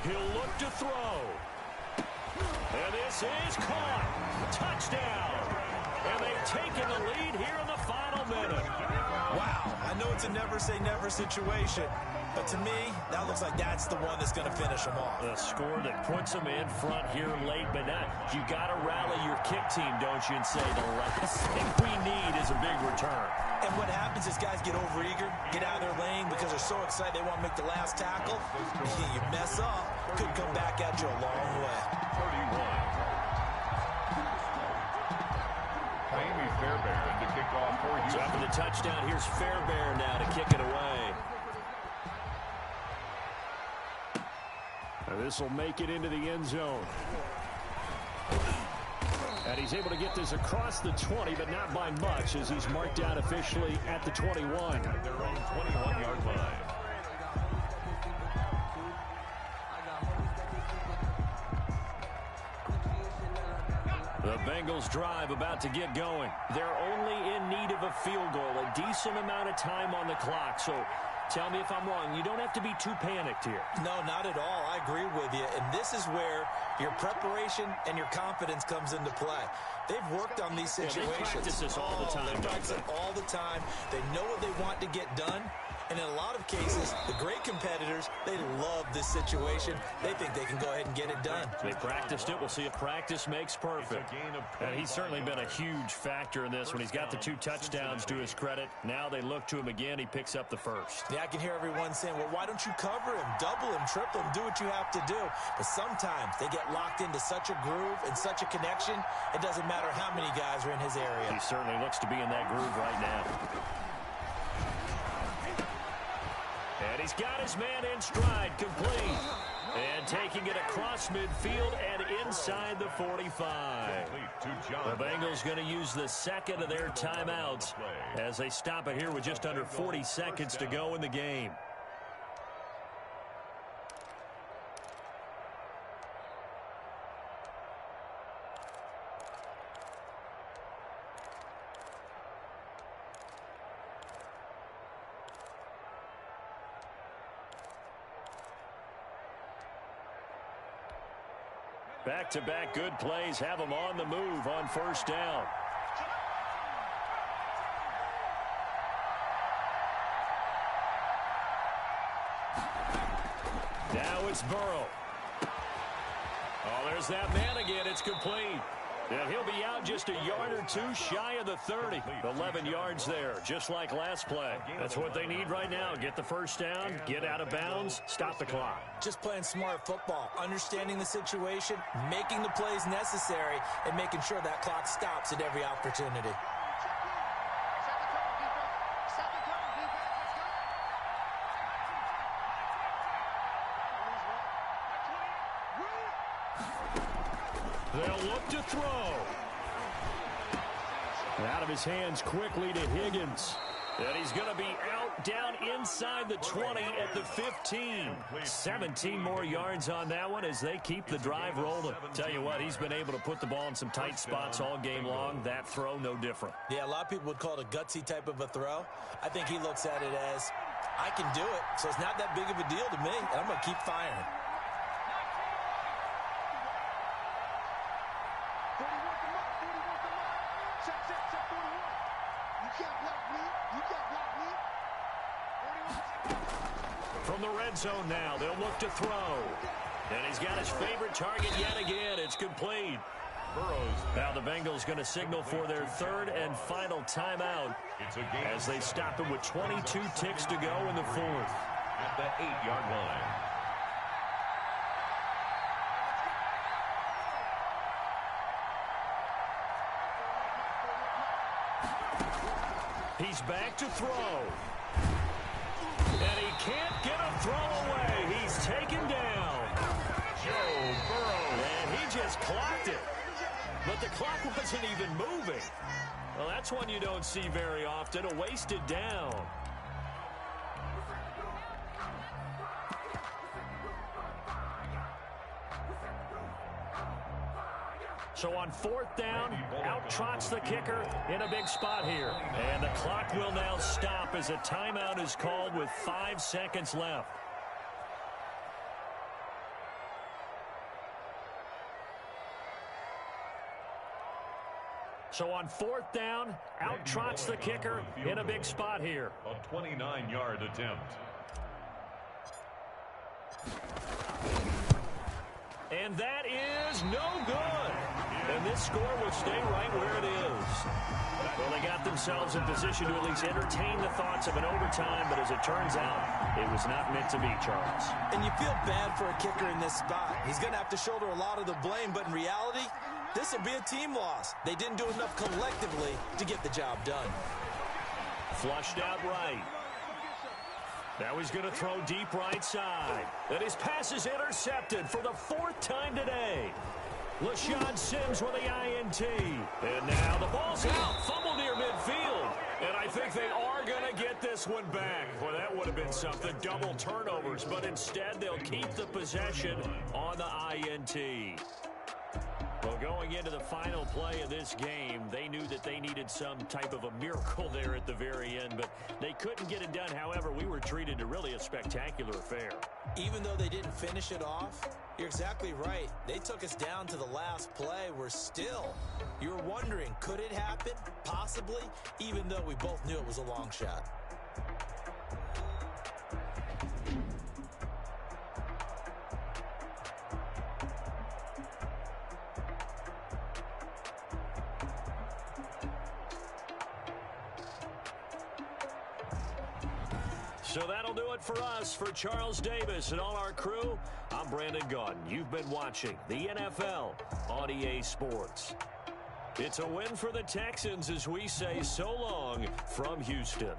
He'll look to throw. And this is caught. Touchdown. And they've taken the lead here in the final minute. Wow, I know it's a never-say-never situation, but to me, that looks like that's the one that's going to finish them off. A score that puts them in front here late, but not. You got to rally your kick team, don't you, and say the last thing we need is a big return. And what happens is guys get overeager, get out of their lane because they're so excited they want to make the last tackle. You mess up, could come back at you a long way. 31. Jaime Fairbairn to kick off for Houston. So after the touchdown, here's Fairbairn now to kick it away. And this will make it into the end zone. And he's able to get this across the 20, but not by much, as he's marked down officially at the 21. At their own 21-yard line. The Bengals drive about to get going. They're only in need of a field goal, a decent amount of time on the clock. So tell me if I'm wrong. You don't have to be too panicked here. No, not at all. I agree with you. And this is where your preparation and your confidence comes into play. They've worked on these situations. They practice this all the time. They practice it all the time. They know what they want to get done. And in a lot of cases, the great competitors, they love this situation. They think they can go ahead and get it done. They practiced it. We'll see if practice makes perfect. And he's certainly been a huge factor in this when he's got the 2 touchdowns to his credit. Now they look to him again. He picks up the first. Yeah, I can hear everyone saying, well, why don't you cover him, double him, triple him, do what you have to do. But sometimes they get locked into such a groove and such a connection, it doesn't matter how many guys are in his area. He certainly looks to be in that groove right now. And he's got his man in stride, complete. And taking it across midfield and inside the 45. The Bengals going to use the second of their timeouts as they stop it here with just under 40 seconds to go in the game. Back-to-back good plays have them on the move on first down. Now it's Burrow. Oh, there's that man again. It's complete. And he'll be out just a yard or 2 shy of the 30. 11 yards there, just like last play. That's what they need right now. Get the first down, get out of bounds, stop the clock. Just playing smart football, understanding the situation, making the plays necessary, and making sure that clock stops at every opportunity. They'll look to throw. Out of his hands quickly to Higgins. And he's going to be out down inside the 20 at the 15. 17 more yards on that one as they keep the drive rolling. Tell you what, he's been able to put the ball in some tight spots all game long. That throw, no different. Yeah, a lot of people would call it a gutsy type of a throw. I think he looks at it as, I can do it, so it's not that big of a deal to me, and I'm going to keep firing. From the red zone now, they'll look to throw. And he's got his favorite target yet again. It's complete. Now the Bengals going to signal for their 3rd and final timeout as they stop him with 22 ticks to go in the 4th. At the 8-yard line. He's back to throw. And he can't get a throw away. He's taken down. Joe Burrow. And he just clocked it. But the clock wasn't even moving. Well, that's one you don't see very often, a wasted down. So on 4th down, out trots the kicker in a big spot here. And the clock will now stop as a timeout is called with 5 seconds left. So on 4th down, out trots the kicker in a big spot here. A 29-yard attempt. And that is no good. And this score will stay right where it is. Well, they got themselves in position to at least entertain the thoughts of an overtime, but as it turns out, it was not meant to be, Charles. And you feel bad for a kicker in this spot. He's going to have to shoulder a lot of the blame, but in reality, this will be a team loss. They didn't do enough collectively to get the job done. Flushed out right. Now he's going to throw deep right side. And his pass is intercepted for the 4th time today. LaShawn Sims with the INT. And now the ball's out. Fumble near midfield. And I think they are going to get this one back. Well, that would have been something. Double turnovers. But instead, they'll keep the possession on the INT. Well, going into the final play of this game, they knew that they needed some type of a miracle there at the very end, but they couldn't get it done. However, we were treated to really a spectacular affair. Even though they didn't finish it off, you're exactly right. They took us down to the last play. We're still, you're wondering, could it happen? Possibly, even though we both knew it was a long shot. So that'll do it for us. For Charles Davis and all our crew, I'm Brandon Gaudin. You've been watching the NFL on EA Sports. It's a win for the Texans as we say so long from Houston.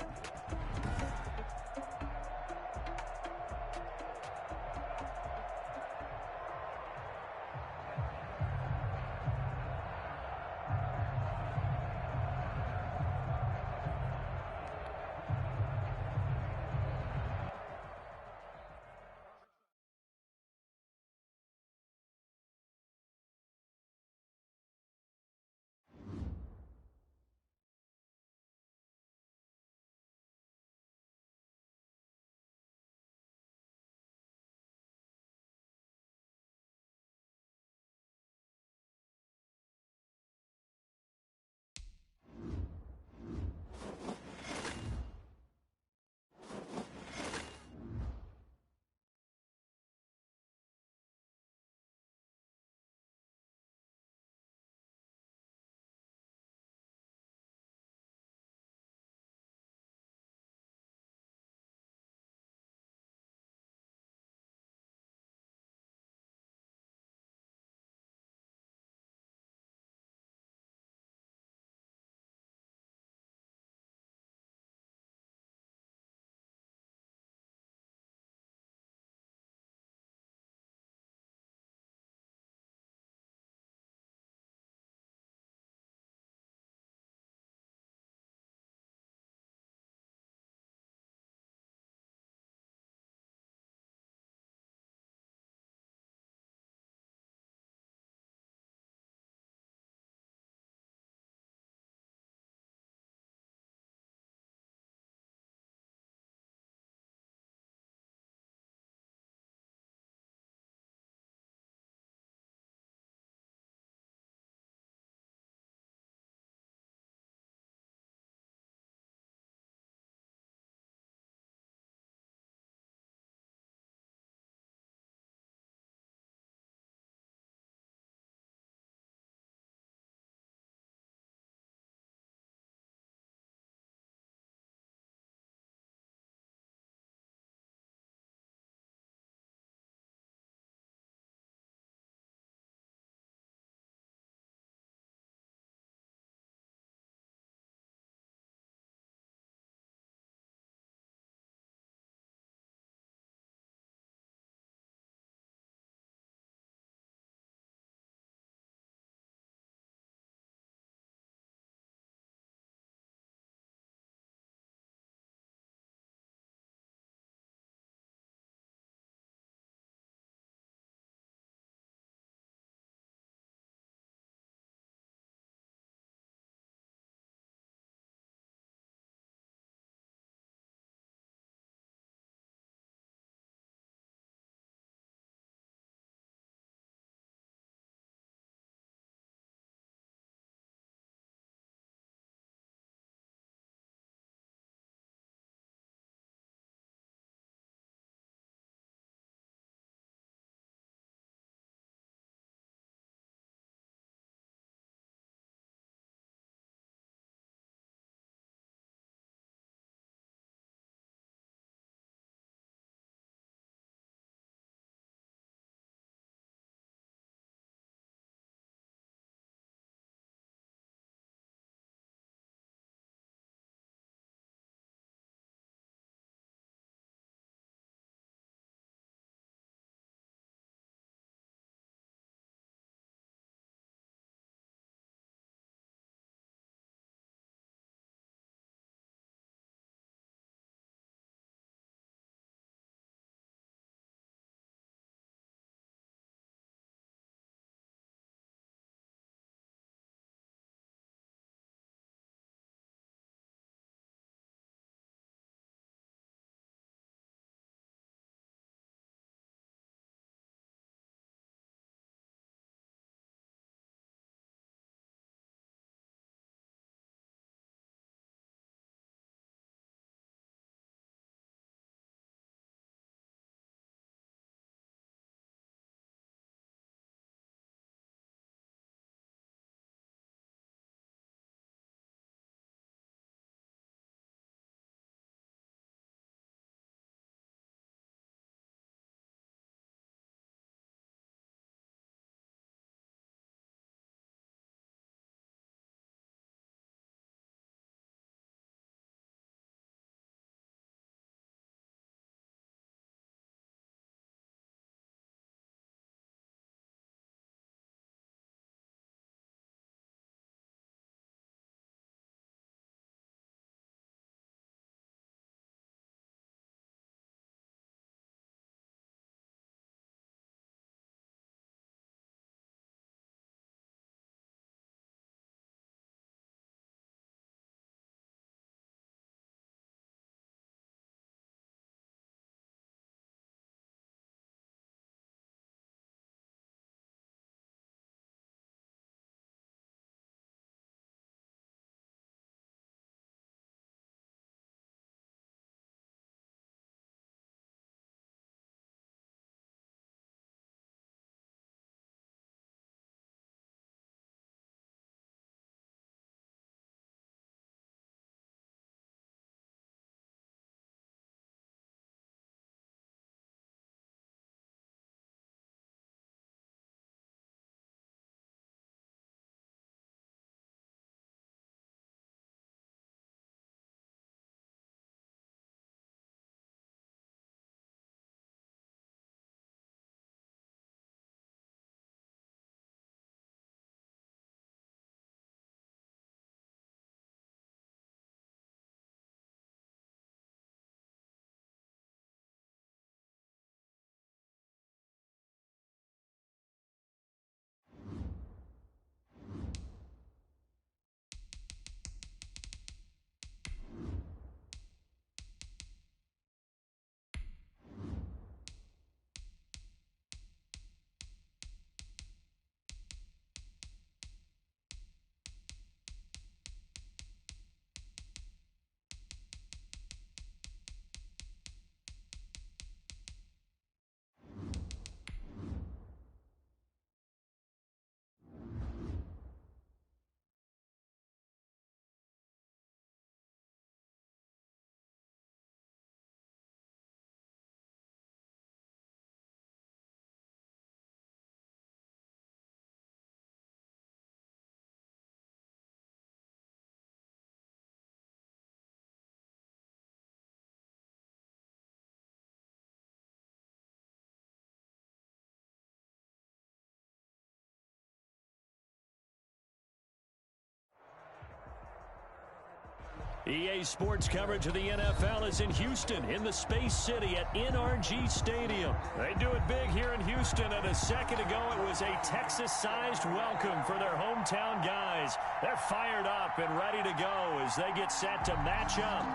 EA Sports coverage of the NFL is in Houston, in the Space City at NRG Stadium. They do it big here in Houston, and a second ago it was a Texas-sized welcome for their hometown guys. They're fired up and ready to go as they get set to match up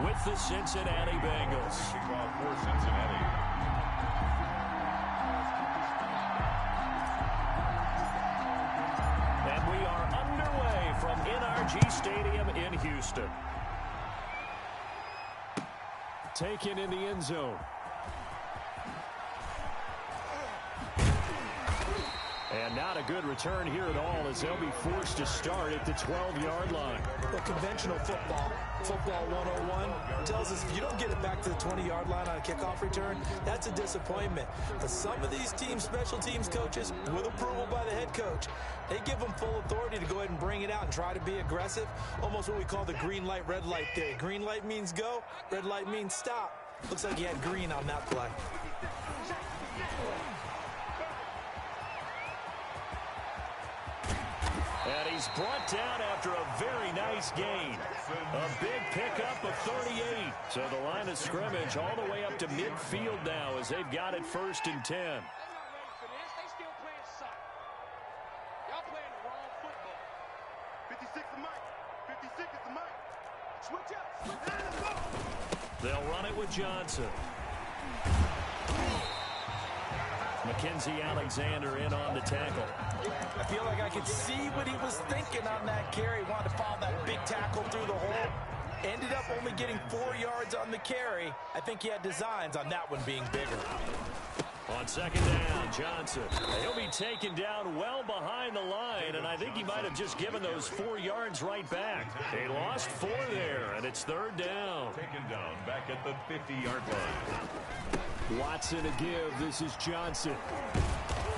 with the Cincinnati Bengals. Kickoff for Cincinnati. And we are underway from NRG Stadium in Houston. Taken in the end zone. And not a good return here at all as they'll be forced to start at the 12-yard line. The conventional football 101, tells us if you don't get it back to the 20-yard line on a kickoff return, that's a disappointment. But some of these teams, special teams coaches, with approval by the head coach, they give them full authority to go ahead and bring it out and try to be aggressive. Almost what we call the green light, red light theory. Green light means go, red light means stop. Looks like he had green on that play. And he's brought down after a very nice gain. A big pickup of 38. So the line of scrimmage all the way up to midfield now as they've got it 1st and 10. They still playing soccer. Y'all playing the wrong football. 56 is Mike. 56 is the Mike. Switch up. They'll run it with Johnson. Mackenzie Alexander in on the tackle. I feel like I could see what he was thinking on that carry. Wanted to follow that big tackle through the hole. Ended up only getting 4 yards on the carry. I think he had designs on that one being bigger. On 2nd down, Johnson. He'll be taken down well behind the line, and I think he might have just given those 4 yards right back. He lost 4 there, and it's 3rd down. Taken down back at the 50-yard line. Watson to give. This is Johnson.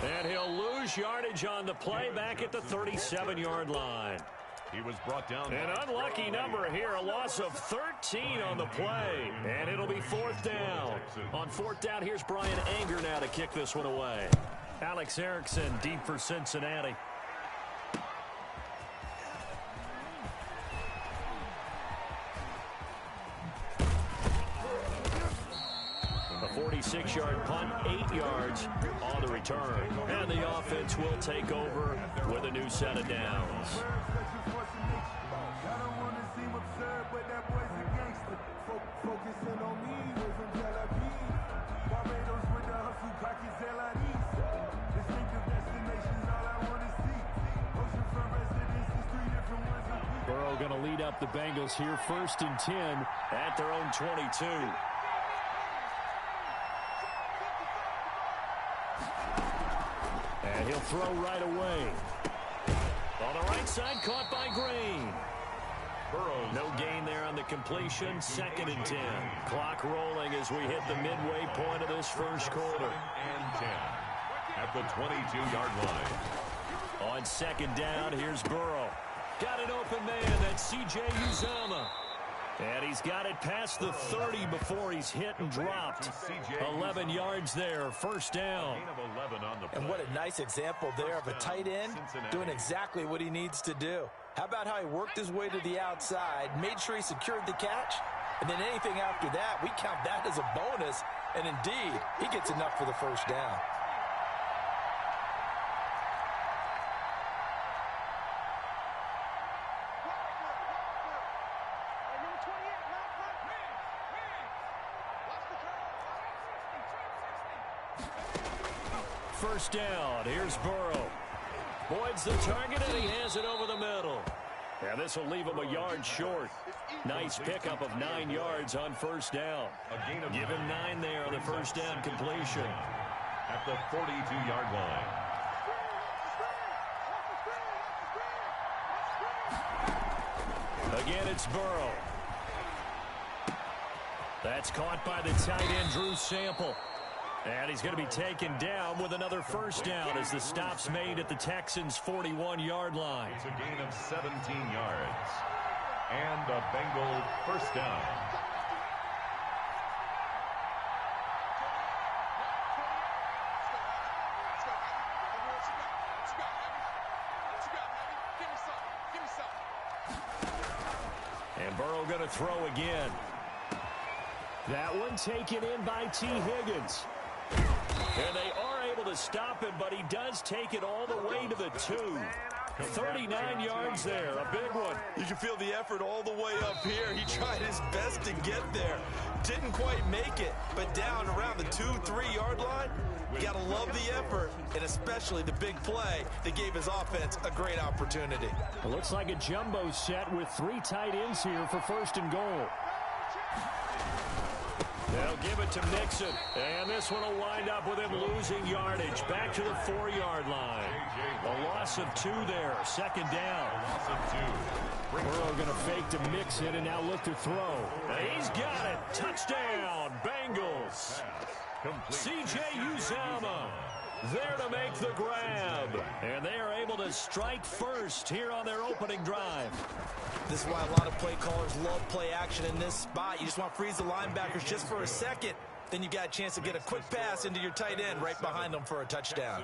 And he'll lose yardage on the play back at the 37-yard line. He was brought down. An unlucky number here, a loss of 13 on the play. And it'll be 4th down. On 4th down, here's Brian Anger now to kick this one away. Alex Erickson deep for Cincinnati. A 46-yard punt, 8 yards on the return. And the offense will take over with a new set of downs. Burrow going to lead up the Bengals here, 1st and 10 at their own 22. And he'll throw right away. On the right side, caught by Green. Burrows. No gain there on the completion. 2nd and 10. Clock rolling as we hit the midway point of this first quarter. And 10 at the 22-yard line. On 2nd down, here's Burrow. Got an open man. That's C.J. Uzomah. And he's got it past the 30 before he's hit and dropped. 11 yards there, 1st down. And what a nice example there of a tight end doing exactly what he needs to do. How about how he worked his way to the outside, made sure he secured the catch, and then anything after that, we count that as a bonus. And indeed, he gets enough for the 1st down. First down, here's Burrow. Boyd's the target, and he has it over the middle. And this will leave him a yard short. Nice pickup of 9 yards on 1st down. Give him 9 there on the 1st down completion. At the 42-yard line. Again, it's Burrow. That's caught by the tight end, Drew Sample. And he's going to be taken down with another 1st down as the stop's made at the Texans' 41-yard line. It's a gain of 17 yards. And a Bengal 1st down. And Burrow going to throw again. That one taken in by T. Higgins. And they are able to stop him, but he does take it all the way to the 2. 39 yards there, a big one. You can feel the effort all the way up here. He tried his best to get there. Didn't quite make it, but down around the 2-3 yard line, you got to love the effort, and especially the big play that gave his offense a great opportunity. It looks like a jumbo set with 3 tight ends here for 1st and goal. They'll give it to Mixon, and this one will wind up with him losing yardage back to the 4-yard line. A loss of 2 there, 2nd down. Loss of 2. Burrow going to fake to Mixon and now look to throw. He's got it. Touchdown, Bengals. C.J. Uzomah there to make the grab. And they are able to strike first here on their opening drive. This is why a lot of play callers love play action in this spot. You just want to freeze the linebackers just for a second. Then you got a chance to get a quick pass into your tight end right behind them for a touchdown.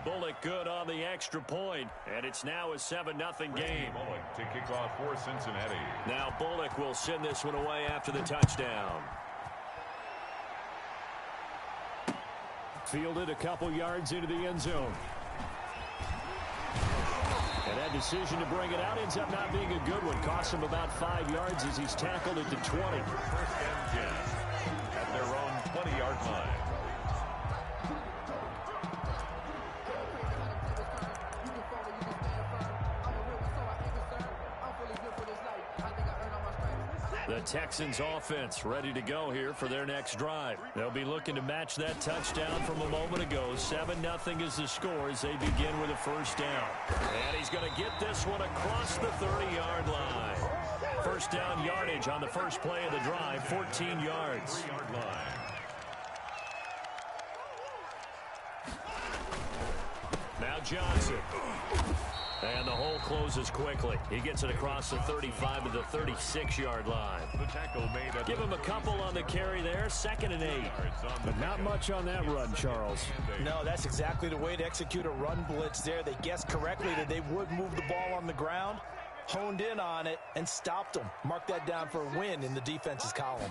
Bullock good on the extra point, and it's now a 7-0 game. Bullock to kick off for Cincinnati. Now Bullock will send this one away after the touchdown. Fielded a couple yards into the end zone. And that decision to bring it out ends up not being a good one. Costs him about 5 yards as he's tackled at the 20. 1st and 10 at their own 20-yard line. The Texans offense ready to go here for their next drive. They'll be looking to match that touchdown from a moment ago. 7-0 is the score as they begin with a 1st down. And he's going to get this one across the 30-yard line. 1st down yardage on the first play of the drive, 14 yards. 3-yard line. Now Johnson. And the hole closes quickly. He gets it across the 35 to the 36-yard line. The tackle made at Give him a couple on the carry there. 2nd and 8. But not much on that run, Charles. No, that's exactly the way to execute a run blitz there. They guessed correctly that they would move the ball on the ground, honed in on it, and stopped them. Mark that down for a win in the defense's column.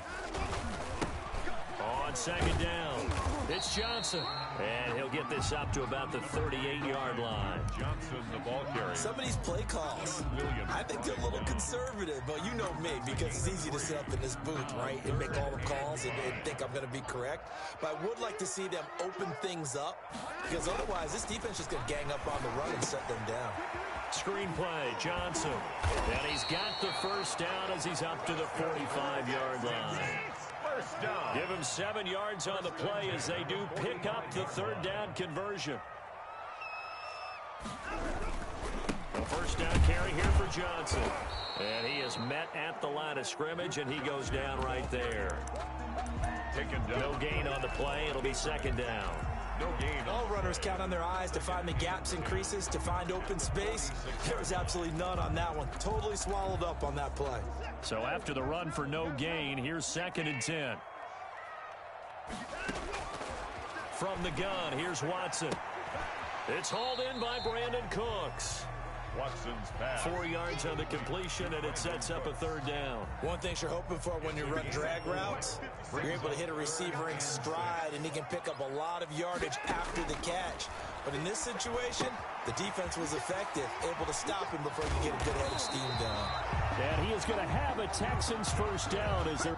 On 2nd down, it's Johnson. And he'll get this up to about the 38-yard line. Johnson, the ball carrier. Some of these play calls, I think they're a little conservative, but you know me, because it's easy to sit up in this booth, right, and make all the calls and think I'm going to be correct. But I would like to see them open things up, because otherwise this defense is going to gang up on the run and shut them down. Screen play, Johnson. And he's got the 1st down as he's up to the 45-yard line. Give him 7 yards on the play as they do pick up the 3rd down conversion. The 1st down carry here for Johnson. And he is met at the line of scrimmage, and he goes down right there. Taken down. No gain on the play. It'll be 2nd down. No gain. All runners count on their eyes to find the gaps and creases, to find open space. There was absolutely none on that one. Totally swallowed up on that play. So after the run for no gain, here's 2nd and 10. From the gun, here's Watson. It's hauled in by Brandon Cooks. Watson's pass. 4 yards on the completion, and it sets up a 3rd down. One thing you're hoping for when you run drag routes, you're able to hit a receiver in stride, and he can pick up a lot of yardage after the catch. But in this situation, the defense was effective, able to stop him before he could get a good head of steam down. And he is going to have a Texans 1st down as they're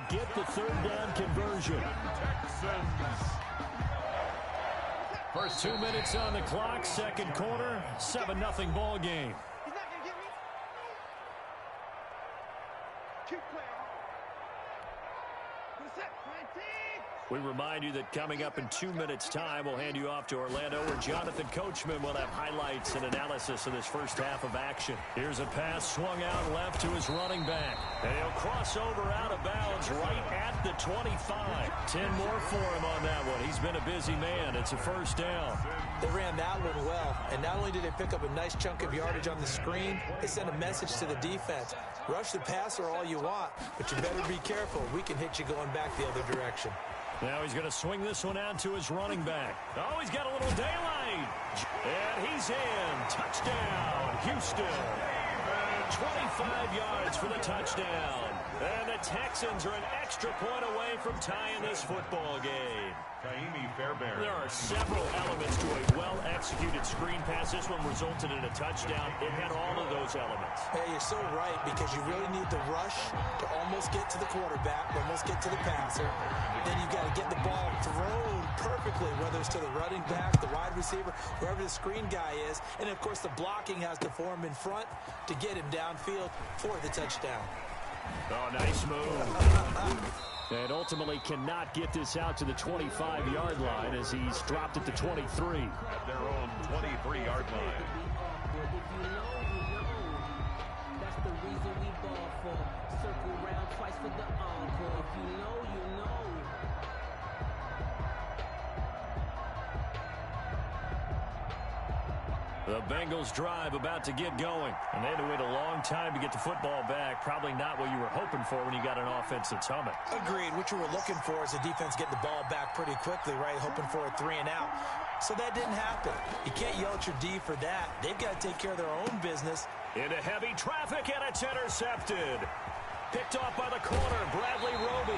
get the third down conversion. First 2 minutes on the clock, second quarter, 7-0 ball game. He's not going to get me. Keep playing. What's up, 20? We remind you that coming up in 2 minutes' time, we'll hand you off to Orlando, where Jonathan Coachman will have highlights and analysis of this first half of action. Here's a pass swung out left to his running back. And he'll cross over out of bounds right at the 25. 10 more for him on that one. He's been a busy man. It's a first down. They ran that one well, and not only did they pick up a nice chunk of yardage on the screen, they sent a message to the defense. Rush the passer all you want, but you better be careful. We can hit you going back the other direction. Now he's going to swing this one out to his running back. Oh, he's got a little daylight. And he's in. Touchdown, Houston. 25 yards for the touchdown. And the Texans are an extra point away from tying this football game. There are several elements to a well-executed screen pass. This one resulted in a touchdown. It had all of those elements. Hey, you're so right, because you really need the rush to almost get to the quarterback, almost get to the passer. Then you've got to get the ball thrown perfectly, whether it's to the running back, the wide receiver, wherever the screen guy is. And, of course, the blocking has to form in front to get him downfield for the touchdown. Oh, nice move. And ultimately cannot get this out to the 25-yard line as he's dropped it to 23. At their own 23-yard line. That's the reason we ball for. Circle round twice for the encore. If you know, you know. The Bengals drive about to get going. And they had to wait a long time to get the football back. Probably not what you were hoping for when you got an offense that's humming. Agreed. What you were looking for is the defense getting the ball back pretty quickly, right? Hoping for a 3-and-out. So that didn't happen. You can't yell at your D for that. They've got to take care of their own business. Into heavy traffic, and it's intercepted. Picked off by the corner, Bradley Roby.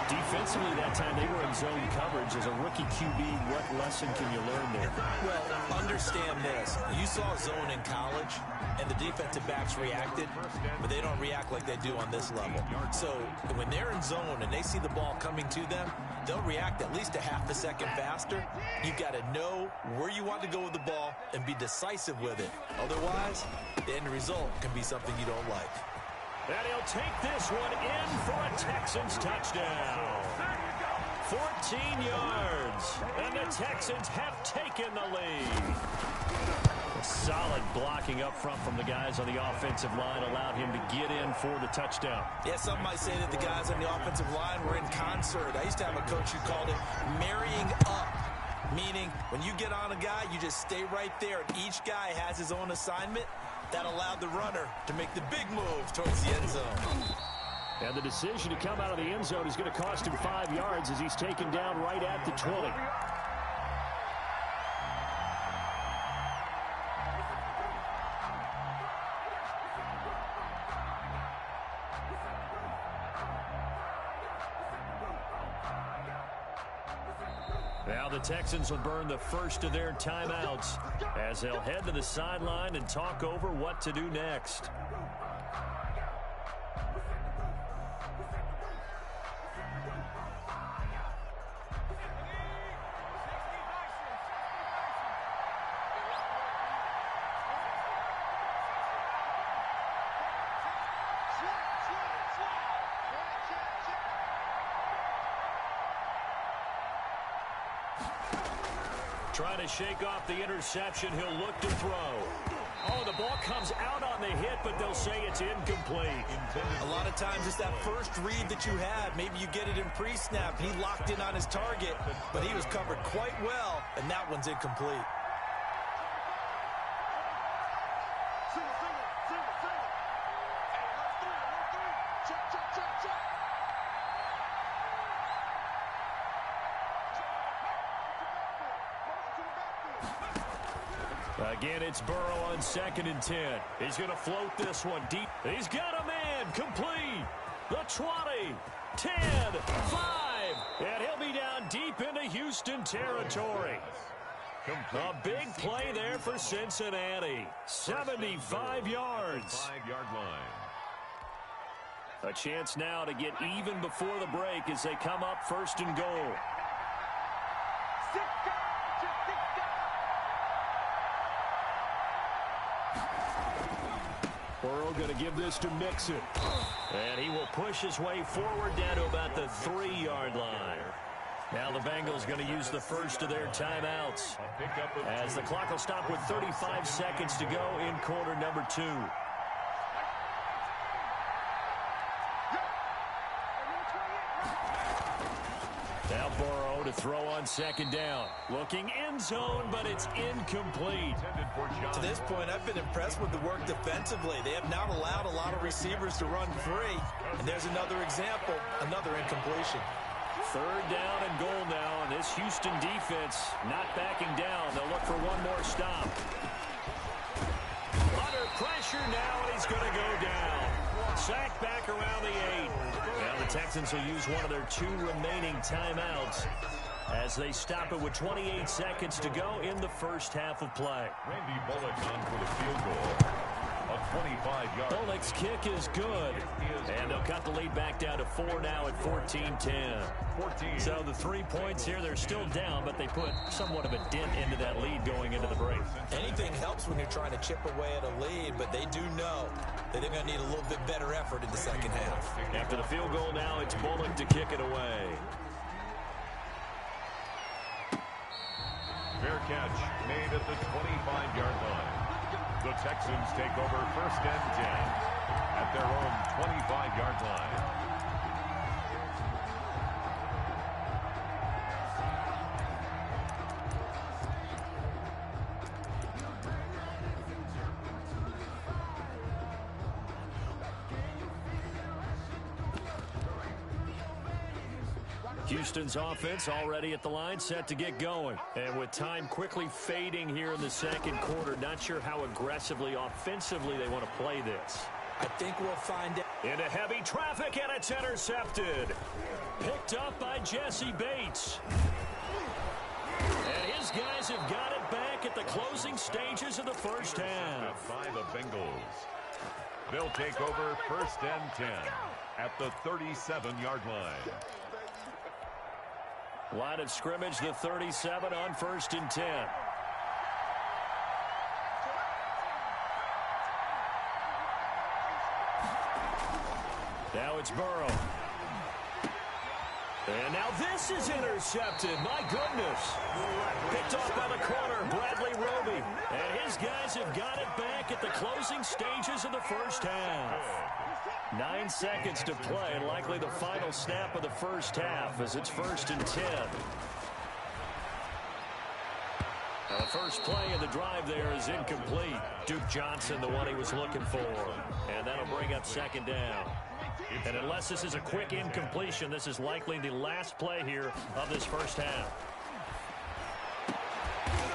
Defensively that time, they were in zone coverage. As a rookie QB, what lesson can you learn there? Well, understand this. You saw zone in college, and the defensive backs reacted, but they don't react like they do on this level. So when they're in zone and they see the ball coming to them, they'll react at least a half a second faster. You've got to know where you want to go with the ball and be decisive with it. Otherwise, the end result can be something you don't like. And he'll take this one in for a Texans touchdown. 14 yards. And the Texans have taken the lead. A solid blocking up front from the guys on the offensive line allowed him to get in for the touchdown. Yeah, some might say that the guys on the offensive line were in concert. I used to have a coach who called it marrying up. Meaning, when you get on a guy, you just stay right there, and each guy has his own assignment. That allowed the runner to make the big move towards the end zone. And the decision to come out of the end zone is going to cost him 5 yards as he's taken down right at the 20. Now the Texans will burn the first of their timeouts as they'll head to the sideline and talk over what to do next. Trying to shake off the interception. He'll look to throw. Oh, the ball comes out on the hit, but they'll say it's incomplete. A lot of times it's that first read that you have. Maybe you get it in pre-snap. He locked in on his target, but he was covered quite well, and that one's incomplete. Again, it's Burrow on 2nd and 10. He's going to float this one deep. He's got a man complete. The 20, 10, 5. And he'll be down deep into Houston territory. A big play there for Cincinnati. 75 yards. 5-yard line. A chance now to get even before the break as they come up first and goal. Burrow going to give this to Mixon. And he will push his way forward down to about the 3-yard line. Now the Bengals going to use the first of their timeouts as the clock will stop with 35 seconds to go in quarter number 2. Now Burrow to throw on second down. Looking end zone, but it's incomplete. To this point, I've been impressed with the work defensively. They have not allowed a lot of receivers to run free. And there's another example, another incompletion. Third down and goal now, and this Houston defense not backing down. They'll look for one more stop. Under pressure now, and he's going to go down. Sacked back around the 8. Now the Texans will use one of their 2 remaining timeouts as they stop it with 28 seconds to go in the first half of play. Randy Bullock on for the field goal. A 25-yard. Bullock's kick is good. And they'll cut the lead back down to 4 now at 14-10. So the 3 points here, they're still down, but they put somewhat of a dent into that lead going into the break. Anything helps when you're trying to chip away at a lead, but they do know that they're going to need a little bit better effort in the second half. After the field goal now, it's Bullock to kick it away. Fair catch made at the 25-yard line. The Texans take over first and 10 at their own 25-yard line. Houston's offense already at the line, set to get going. And with time quickly fading here in the second quarter, not sure how aggressively, offensively they want to play this. I think we'll find out. Into heavy traffic, and it's intercepted. Picked up by Jesse Bates. And his guys have got it back at the closing stages of the first half. By the Bengals. They'll take over first and 10 at the 37-yard line. Line of scrimmage, the 37 on first and 10. Now it's Burrow. And now this is intercepted. My goodness. Picked off by the corner, Bradley Roby. And his guys have got it back at the closing stages of the first half. 9 seconds to play, and likely the final snap of the first half as it's first and 10. Now the first play of the drive there is incomplete. Duke Johnson, the one he was looking for. And that'll bring up second down. And unless this is a quick incompletion, this is likely the last play here of this first half.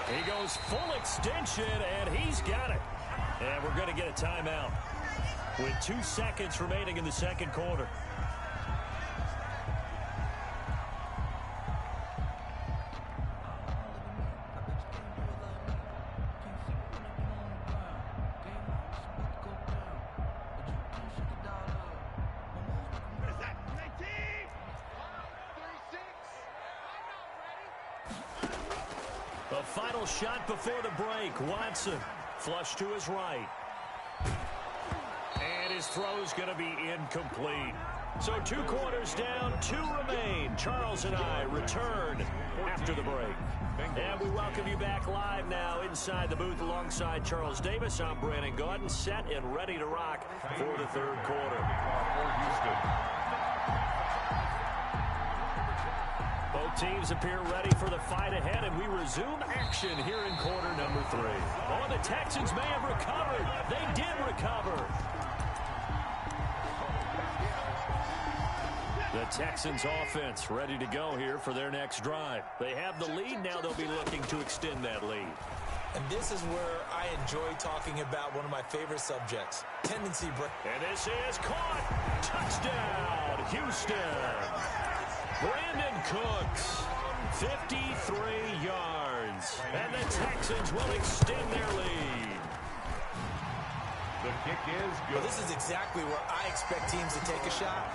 He goes full extension, and he's got it. And we're going to get a timeout with 2 seconds remaining in the second quarter. The final shot before the break. Watson flush to his right. And his throw's going to be incomplete. So 2 quarters down, 2 remain. Charles and I return after the break. And we welcome you back live now inside the booth alongside Charles Davis. I'm Brandon Gaudin, set and ready to rock for the third quarter. Both teams appear ready for the fight ahead, and we resume action here in quarter number 3. Oh, the Texans may have recovered. They did recover. The Texans offense ready to go here for their next drive. They have the lead. Now they'll be looking to extend that lead. And this is where I enjoy talking about one of my favorite subjects, tendency break. And this is caught. Touchdown, Houston. Brandon Cooks, 53 yards. And the Texans will extend their lead. The kick is good. Well, this is exactly where I expect teams to take a shot.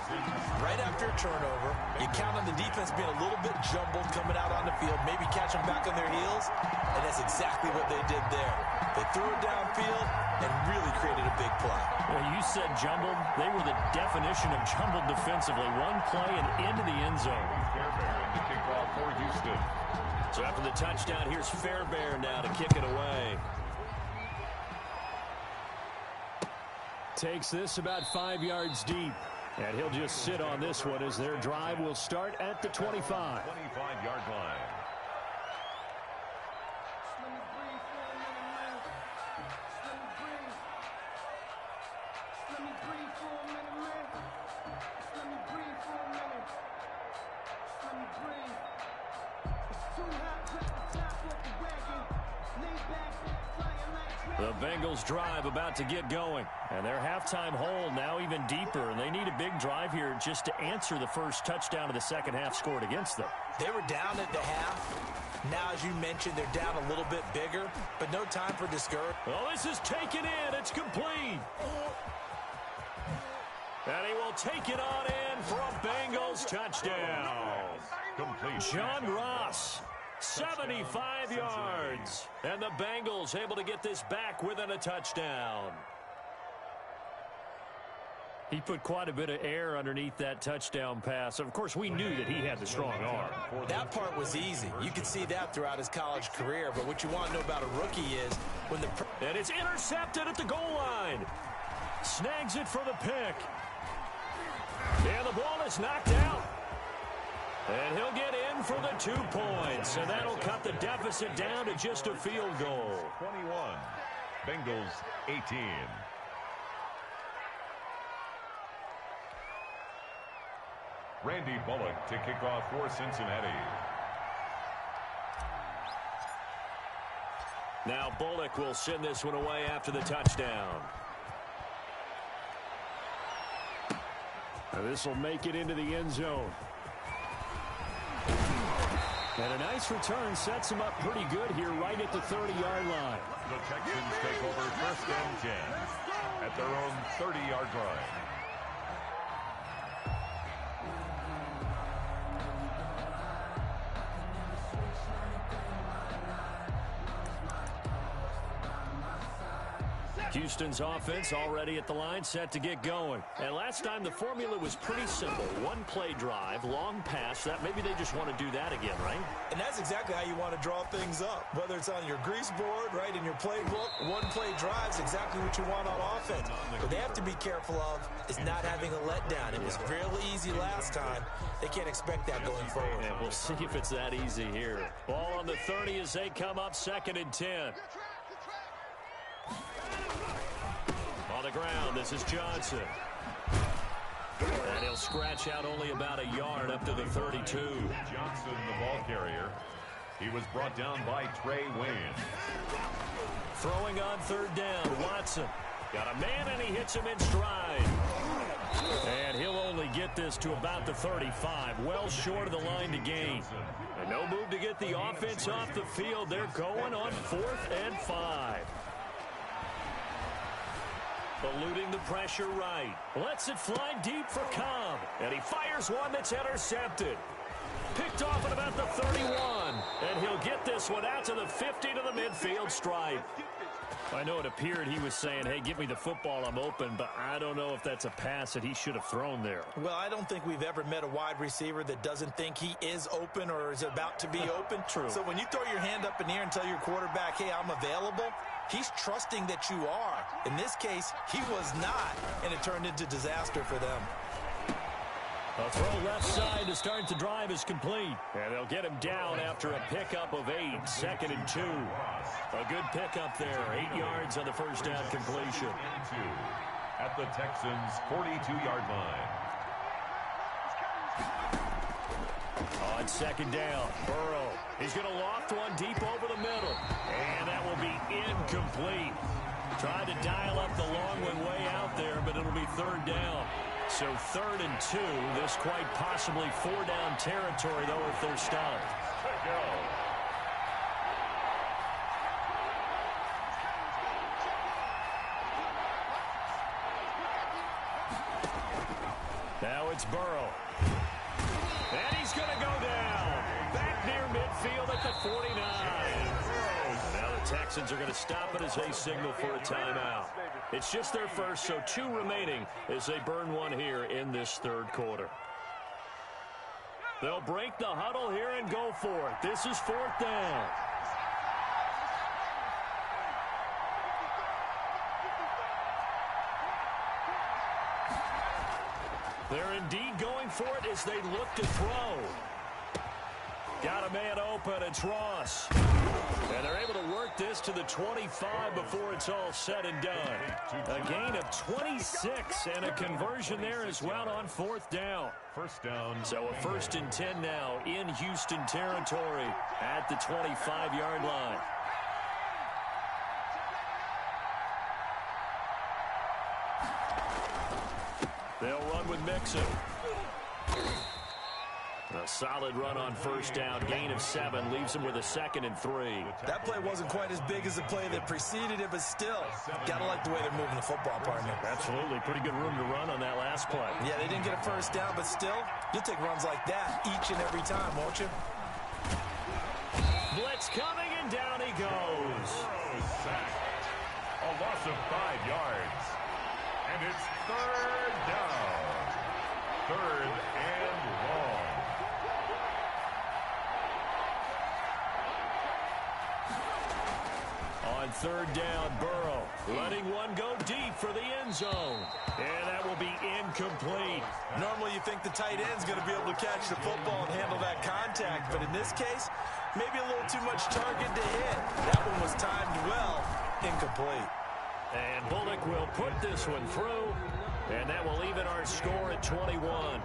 Right after a turnover, you count on the defense being a little bit jumbled coming out on the field, maybe catch them back on their heels, and that's exactly what they did there. They threw it downfield and really created a big play. Well, you said jumbled. They were the definition of jumbled defensively. One play and into the end zone. Fairbairn in the kickoff for Houston. So after the touchdown, here's Fairbairn now to kick it away. Takes this about 5 yards deep. And he'll just sit on this one as their drive will start at the 25. 25-yard line. The Bengals drive about to get going. And their halftime hole now even deeper. And they need a big drive here just to answer the first touchdown of the second half scored against them. They were down at the half. Now, as you mentioned, they're down a little bit bigger, but no time for discouragement. Well, this is taken in. It's complete. And he will take it on in for a Bengals touchdown. Complete. John Ross, 75 yards. And the Bengals able to get this back within a touchdown. He put quite a bit of air underneath that touchdown pass. Of course, we knew that he had the strong arm. That part was easy. You could see that throughout his college career. But what you want to know about a rookie is when the... And it's intercepted at the goal line. Snags it for the pick. And the ball is knocked out. And he'll get in for the 2 points. And that'll cut the deficit down to just a field goal. 21. Bengals 18. Randy Bullock to kick off for Cincinnati. Now Bullock will send this one away after the touchdown. This will make it into the end zone. And a nice return sets him up pretty good here right at the 30-yard line. The Texans take over first and 10 at their own 30-yard line. Houston's offense already at the line, set to get going. And last time the formula was pretty simple. One play drive, long pass. That maybe they just want to do that again, right? And that's exactly how you want to draw things up. Whether it's on your grease board, right, in your playbook, one play drive's exactly what you want on offense. What they have to be careful of is not having a letdown. It was fairly easy last time. They can't expect that going forward. And we'll see if it's that easy here. Ball on the 30 as they come up 2nd and 10. On the ground, this is Johnson. And he'll scratch out only about a yard up to the 32. Johnson, the ball carrier. He was brought down by Trey Wayne. Throwing on 3rd down, Watson. Got a man, and he hits him in stride. And he'll only get this to about the 35, well short of the line to gain. And no move to get the offense off the field. They're going on 4th and 5. Eluding the pressure right. Lets it fly deep for Cobb. And he fires one that's intercepted. Picked off at about the 31. And he'll get this one out to the 50 to the midfield stripe. I know it appeared he was saying, hey, give me the football, I'm open, but I don't know if that's a pass that he should have thrown there. Well, I don't think we've ever met a wide receiver that doesn't think he is open or is about to be open. True. So when you throw your hand up in the air and tell your quarterback, hey, I'm available, he's trusting that you are. In this case, he was not, and it turned into disaster for them. A throw left side to start the drive is complete. And they'll get him down after a pickup of 8, 2nd and 2. A good pickup there, 8 yards on the first down completion. At the Texans' 42-yard line. On 2nd down, Burrow. He's going to loft one deep over the middle. And that will be incomplete. Tried to dial up the long one way out there, but it'll be 3rd down. So 3rd and 2, this quite possibly 4-down territory, though, if they're stopped. it's Burrow. And he's going to go down. Back near midfield at the 49. Now the Texans are going to stop it as they signal for a timeout. It's just their first, so 2 remaining as they burn one here in this third quarter. They'll break the huddle here and go for it. This is 4th down. They're indeed going for it as they look to throw. Got a man open. It's Ross. And they're able to work this to the 25 before it's all said and done. A gain of 26 and a conversion there as well on 4th down. First down. So a 1st and 10 now in Houston territory at the 25-yard line. They'll run with Mixon. A solid run on 1st down. Gain of 7 leaves him with a 2nd and 3. That play wasn't quite as big as the play that preceded it, but still, gotta like the way they're moving the football, partner. Absolutely. Pretty good room to run on that last play. Yeah, they didn't get a 1st down, but still, you'll take runs like that each and every time, won't you? Blitz coming, and down he goes. Sacked. A loss of 5 yards. And it's 3rd down. 3rd and long. On 3rd down, Burrow letting one go deep for the end zone. And that will be incomplete. Normally you think the tight end's going to be able to catch the football and handle that contact, but in this case, maybe a little too much target to hit. That one was timed well, incomplete. And Bullock will put this one through, and that will even our score at 21.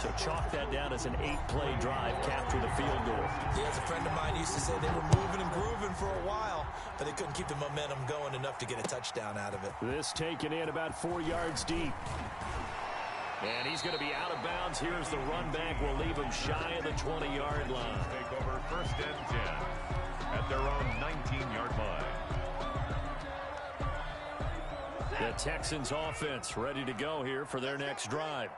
So chalk that down as an 8-play drive capped with a field goal. Yeah, as a friend of mine used to say, they were moving and grooving for a while, but they couldn't keep the momentum going enough to get a touchdown out of it. This taken in about 4 yards deep. And he's going to be out of bounds. Here's the run back. Will leave him shy of the 20-yard line. Take over 1st and 10 at their own 19-yard line. The Texans offense ready to go here for their next drive.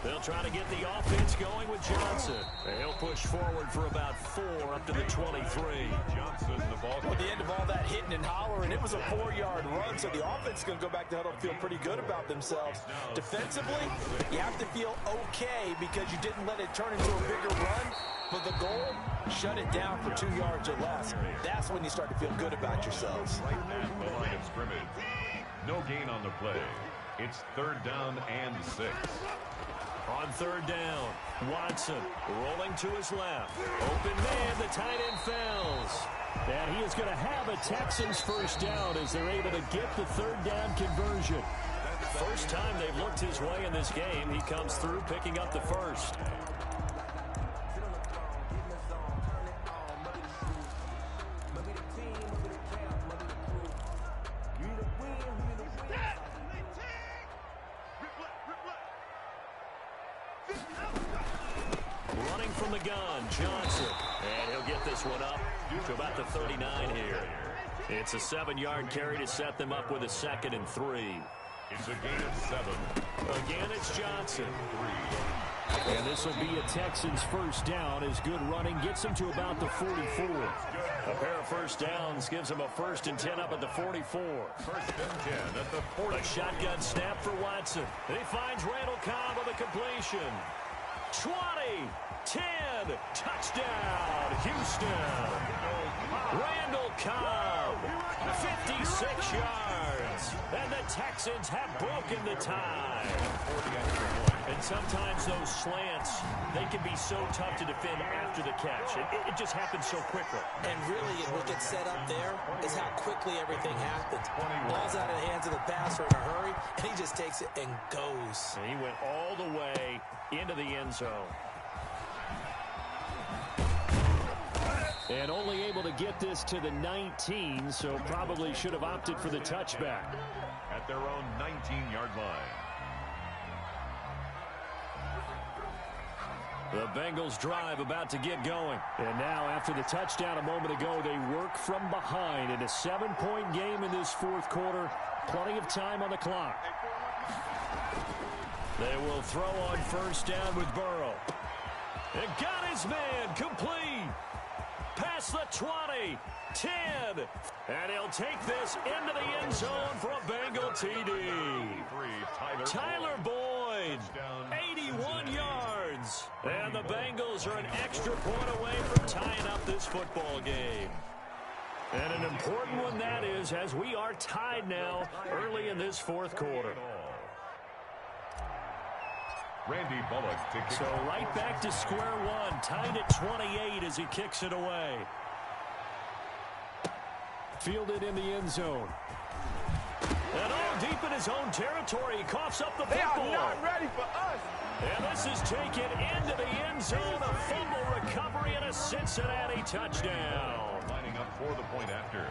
They'll try to get the offense going with Johnson. And he'll push forward for about 4 up to the 23. Johnson, the ball. At the end of all that hitting and hollering, it was a 4-yard run, so the offense is going to go back to huddle and feel pretty good about themselves. Defensively, you have to feel okay because you didn't let it turn into a bigger run. But the goal, shut it down for 2 yards or less. That's when you start to feel good about yourselves. Right at the line of scrimmage. No gain on the play. It's 3rd down and 6. On 3rd down, Watson rolling to his left. Open man, the tight end fails. And he is going to have a Texans 1st down as they're able to get the 3rd down conversion. First time they've looked his way in this game. He comes through picking up the 1st. Running from the gun, Johnson. And he'll get this one up to about the 39 here. It's a 7-yard carry to set them up with a 2nd and 3. It's a gain of 7. Again, it's Johnson. And this will be a Texans 1st down as good running gets them to about the 44. A pair of 1st downs gives them a 1st and 10 up at the 44. 1st and 10 at the 40. A shotgun snap for Watson. And he finds Randall Cobb with a completion. 20, 10, touchdown, Houston. Randall Cobb, 56 yards. And the Texans have broken the tie. And sometimes those slants, they can be so tough to defend after the catch. It just happens so quickly. And really, what gets set up there is how quickly everything happens. Ball's out of the hands of the passer in a hurry, and he just takes it and goes. And he went all the way into the end zone. And only able to get this to the 19, so probably should have opted for the touchback. At their own 19-yard line. The Bengals drive about to get going. And now, after the touchdown a moment ago, they work from behind in a 7-point game in this 4th quarter. Plenty of time on the clock. They will throw on first down with Burrow. And got his man complete. Past the 20, 10. And he'll take this into the end zone for a Bengal TD. Tyler Boyd, 81 yards. And the Bengals are an extra point away from tying up this football game. And an important one that is, as we are tied now early in this fourth quarter. Randy Bullock to kick. So right back to square one, tied at 28 as he kicks it away. Fielded in the end zone. And all deep in his own territory, he coughs up the football. They are not ready for us. And this is taken into the end zone, a fumble recovery and a Cincinnati touchdown. Lining up for the point after.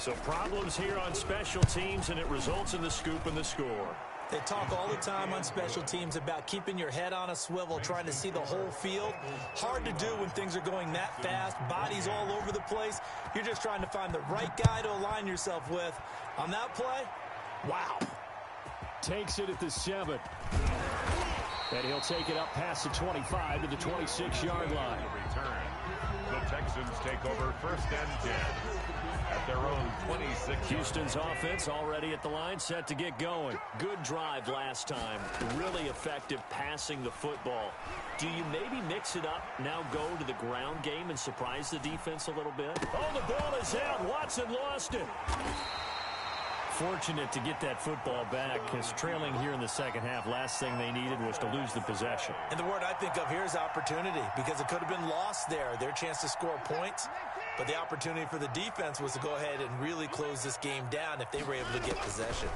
So problems here on special teams, and it results in the scoop and the score. They talk all the time on special teams about keeping your head on a swivel, trying to see the whole field. Hard to do when things are going that fast, bodies all over the place. You're just trying to find the right guy to align yourself with. On that play, wow. Takes it at the 7. And he'll take it up past the 25 to the 26-yard line. Return. The Texans take over first and 10 at their own 26. Houston's offense already at the line, set to get going. Good drive last time. Really effective passing the football. Do you maybe mix it up, now go to the ground game and surprise the defense a little bit? Oh, the ball is out. Watson lost it. Fortunate to get that football back, because trailing here in the second half, last thing they needed was to lose the possession. And the word I think of here is opportunity, because it could have been lost there, their chance to score points. But the opportunity for the defense was to go ahead and really close this game down if they were able to get possession.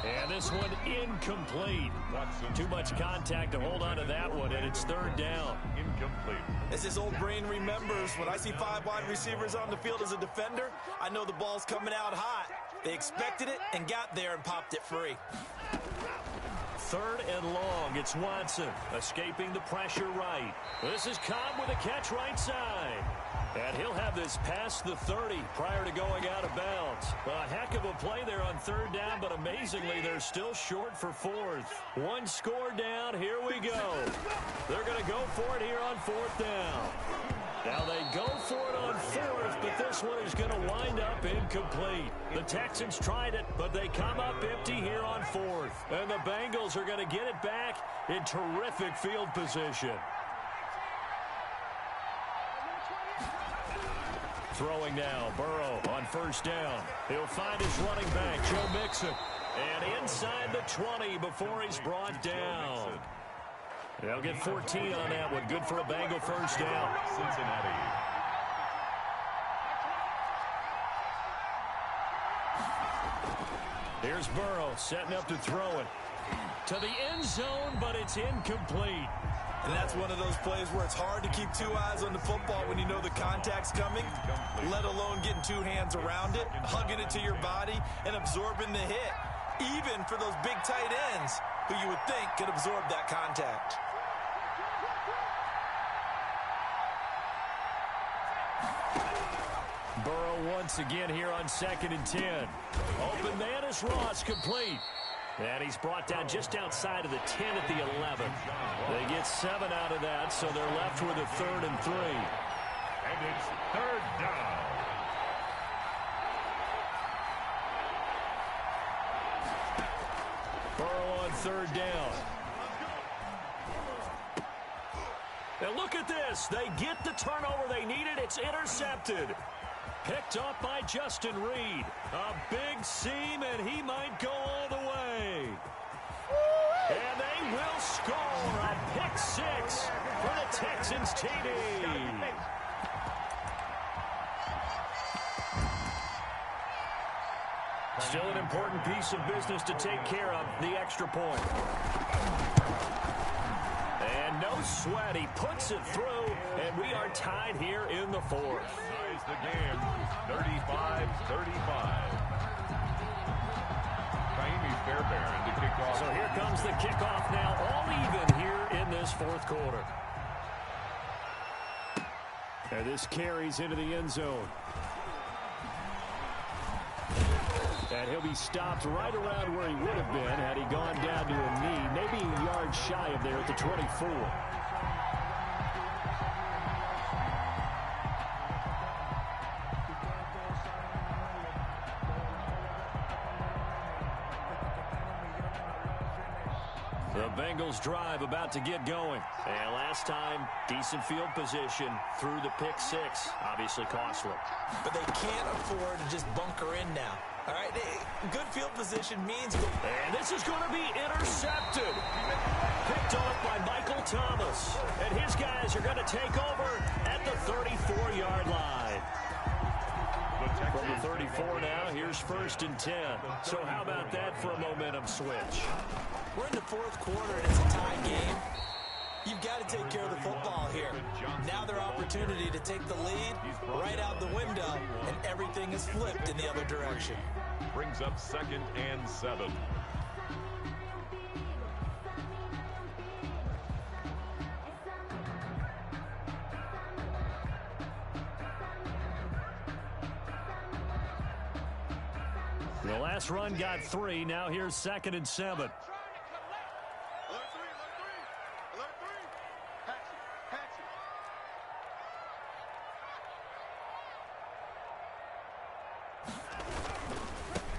And this one incomplete. Too much contact to hold on to that one, and it's third down. Incomplete. As his old brain remembers, when I see 5 wide receivers on the field as a defender, I know the ball's coming out hot. They expected it and got there and popped it free. Third and long. It's Watson escaping the pressure right. This is Cobb with a catch right side. And he'll have this past the 30 prior to going out of bounds. A heck of a play there on third down, but amazingly, they're still short for fourth. One score down. Here we go. They're going to go for it here on fourth down. Now they go for it on fourth, but this one is going to wind up incomplete. The Texans tried it, but they come up empty here on fourth. And the Bengals are going to get it back in terrific field position. Throwing now, Burrow on first down. He'll find his running back, Joe Mixon. And inside the 20 before he's brought down. They'll get 14 on that one. Good for a Bengal first down. Cincinnati. Here's Burrow setting up to throw it. To the end zone, but it's incomplete. And that's one of those plays where it's hard to keep 2 eyes on the football when you know the contact's coming, let alone getting 2 hands around it, hugging it to your body, and absorbing the hit, even for those big tight ends who you would think could absorb that contact. Burrow once again here on 2nd and 10. Open man is Ross, complete. And he's brought down just outside of the 10 at the 11. They get 7 out of that, so they're left with a 3rd and 3. And it's third down. Burrow on third down. Now look at this. They get the turnover they needed. It's intercepted. Picked up by Justin Reed. A big seam, and he might go all the way. And they will score a pick 6 for the Texans TD. Still an important piece of business to take care of, the extra point. And no sweat, he puts it through, and we are tied here in the 4th. Ties the game, 35-35. Fairbairn to kick off. So here comes the kickoff now, all even here in this 4th quarter. And this carries into the end zone. And he'll be stopped right around where he would have been had he gone down to a knee, maybe a yard shy of there at the 24. The Bengals drive about to get going. And last time, decent field position through the pick six. Obviously costly. But they can't afford to just bunker in now. All right, good field position means... And this is going to be intercepted. Picked off by Michael Thomas. And his guys are going to take over at the 34-yard line. From the 34 now, here's 1st and 10. So how about that for a momentum switch? We're in the 4th quarter, and it's a tie game. You've got to take care of the football here. Now their opportunity to take the lead right out the window, and everything is flipped in the other direction. Brings up 2nd and 7. The last run got 3. Now here's 2nd and 7.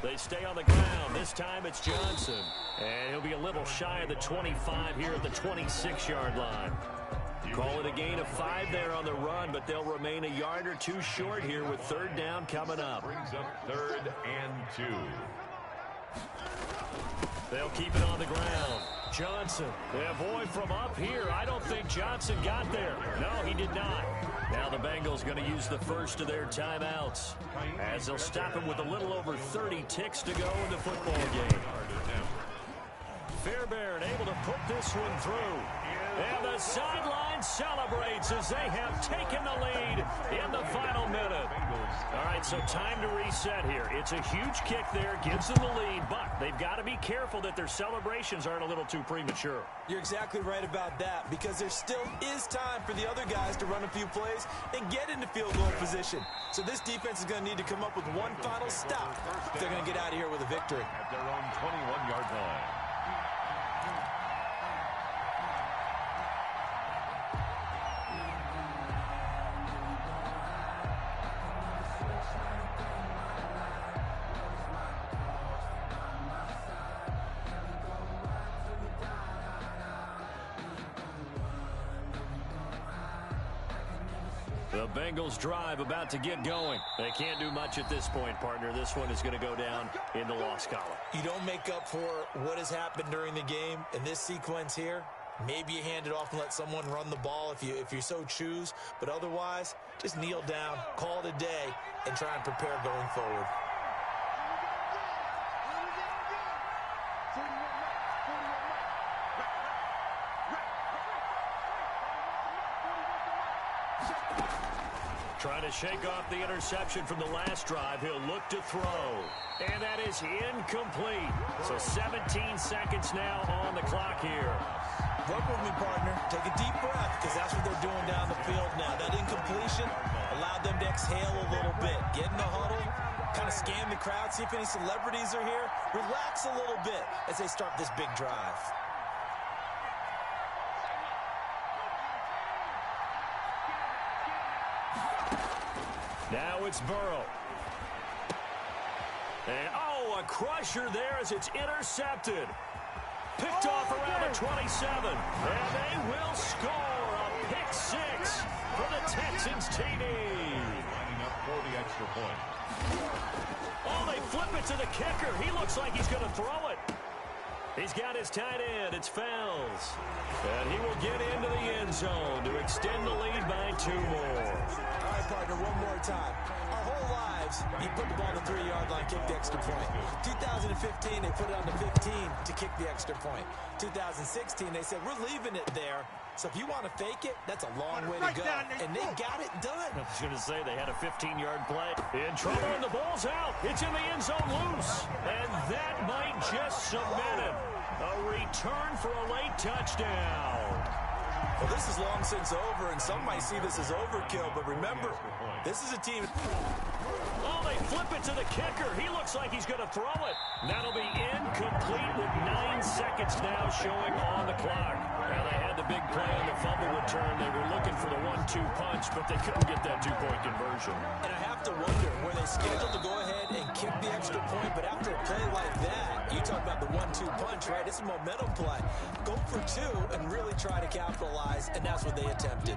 They stay on the ground. This time it's Johnson. And he'll be a little shy of the 25 here at the 26-yard line. Call it a gain of 5 there on the run, but they'll remain a yard or 2 short here with 3rd down coming up. Brings up 3rd and 2. They'll keep it on the ground. Johnson. Yeah, boy, from up here, I don't think Johnson got there. No, he did not. Now the Bengals going to use the first of their timeouts as they'll stop him with a little over 30 ticks to go in the football game. Fairbairn able to put this one through. And the sideline celebrates as they have taken the lead in the final minute. All right, so time to reset here. It's a huge kick there, gives them the lead, but they've got to be careful that their celebrations aren't a little too premature. You're exactly right about that, because there still is time for the other guys to run a few plays and get into field goal position. So this defense is going to need to come up with one final stop if they're going to get out of here with a victory. At their own 21-yard line. The Bengals drive about to get going. They can't do much at this point, partner. This one is going to go down in the loss column. You don't make up for what has happened during the game in this sequence here. Maybe you hand it off and let someone run the ball if you so choose. But otherwise, just kneel down, call it a day, and try and prepare going forward. Trying to shake off the interception from the last drive. He'll look to throw. And that is incomplete. So 17 seconds now on the clock here. Work with me, partner. Take a deep breath, because that's what they're doing down the field now. That incompletion allowed them to exhale a little bit. Get in the huddle, kind of scan the crowd, see if any celebrities are here. Relax a little bit as they start this big drive. Now it's Burrow. And, a crusher there as it's intercepted. Picked off around the 27. And they will score a pick six for the Texans TD. Lining up for the extra point. Oh, they flip it to the kicker. He looks like he's going to throw it. He's got his tight end. It's Fells. And he will get into the end zone to extend the lead by 2 more. All right, partner, one more time. Our whole lives, you put the ball on the 3-yard line, kick the extra point. 2015, they put it on the 15 to kick the extra point. 2016, they said, we're leaving it there. So if you want to fake it, that's a long way to go. And they got it done. I was going to say they had a 15-yard play. In trouble, and the ball's out. It's in the end zone loose. And that might just cement it. A return for a late touchdown. Well, this is long since over, and some might see this as overkill, but remember, this is a team. Oh, they flip it to the kicker. He looks like he's going to throw it. That'll be incomplete with 9 seconds now showing on the clock. Now, they had the big play on the fumble return. They were looking for the 1-2 punch, but they couldn't get that two-point conversion. And I have to wonder, were they scheduled to go ahead and kick the extra point, but after a play like that, you talk about the 1-2 punch, right? It's a momentum play. Go for two and really try to capitalize, and that's what they attempted.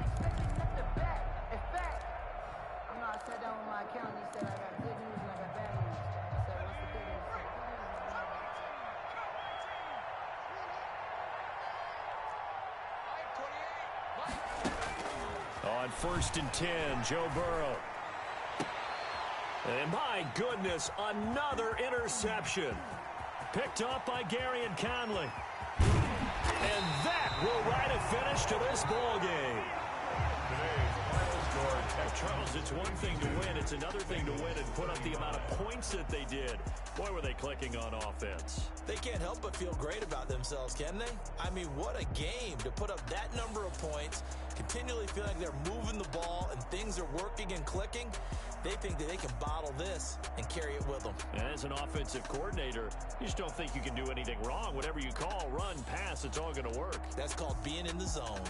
On 1st and 10, Joe Burrow. And my goodness, another interception. Picked off by Gary and Conley. And that will write a finish to this ball game. Charles, it's one thing to win. It's another thing to win and put up the amount of points that they did. Boy, were they clicking on offense. They can't help but feel great about themselves, can they? I mean, what a game to put up that number of points, continually feel like they're moving the ball and things are working and clicking. They think that they can bottle this and carry it with them. And as an offensive coordinator, you just don't think you can do anything wrong. Whatever you call, run, pass, it's all going to work. That's called being in the zone.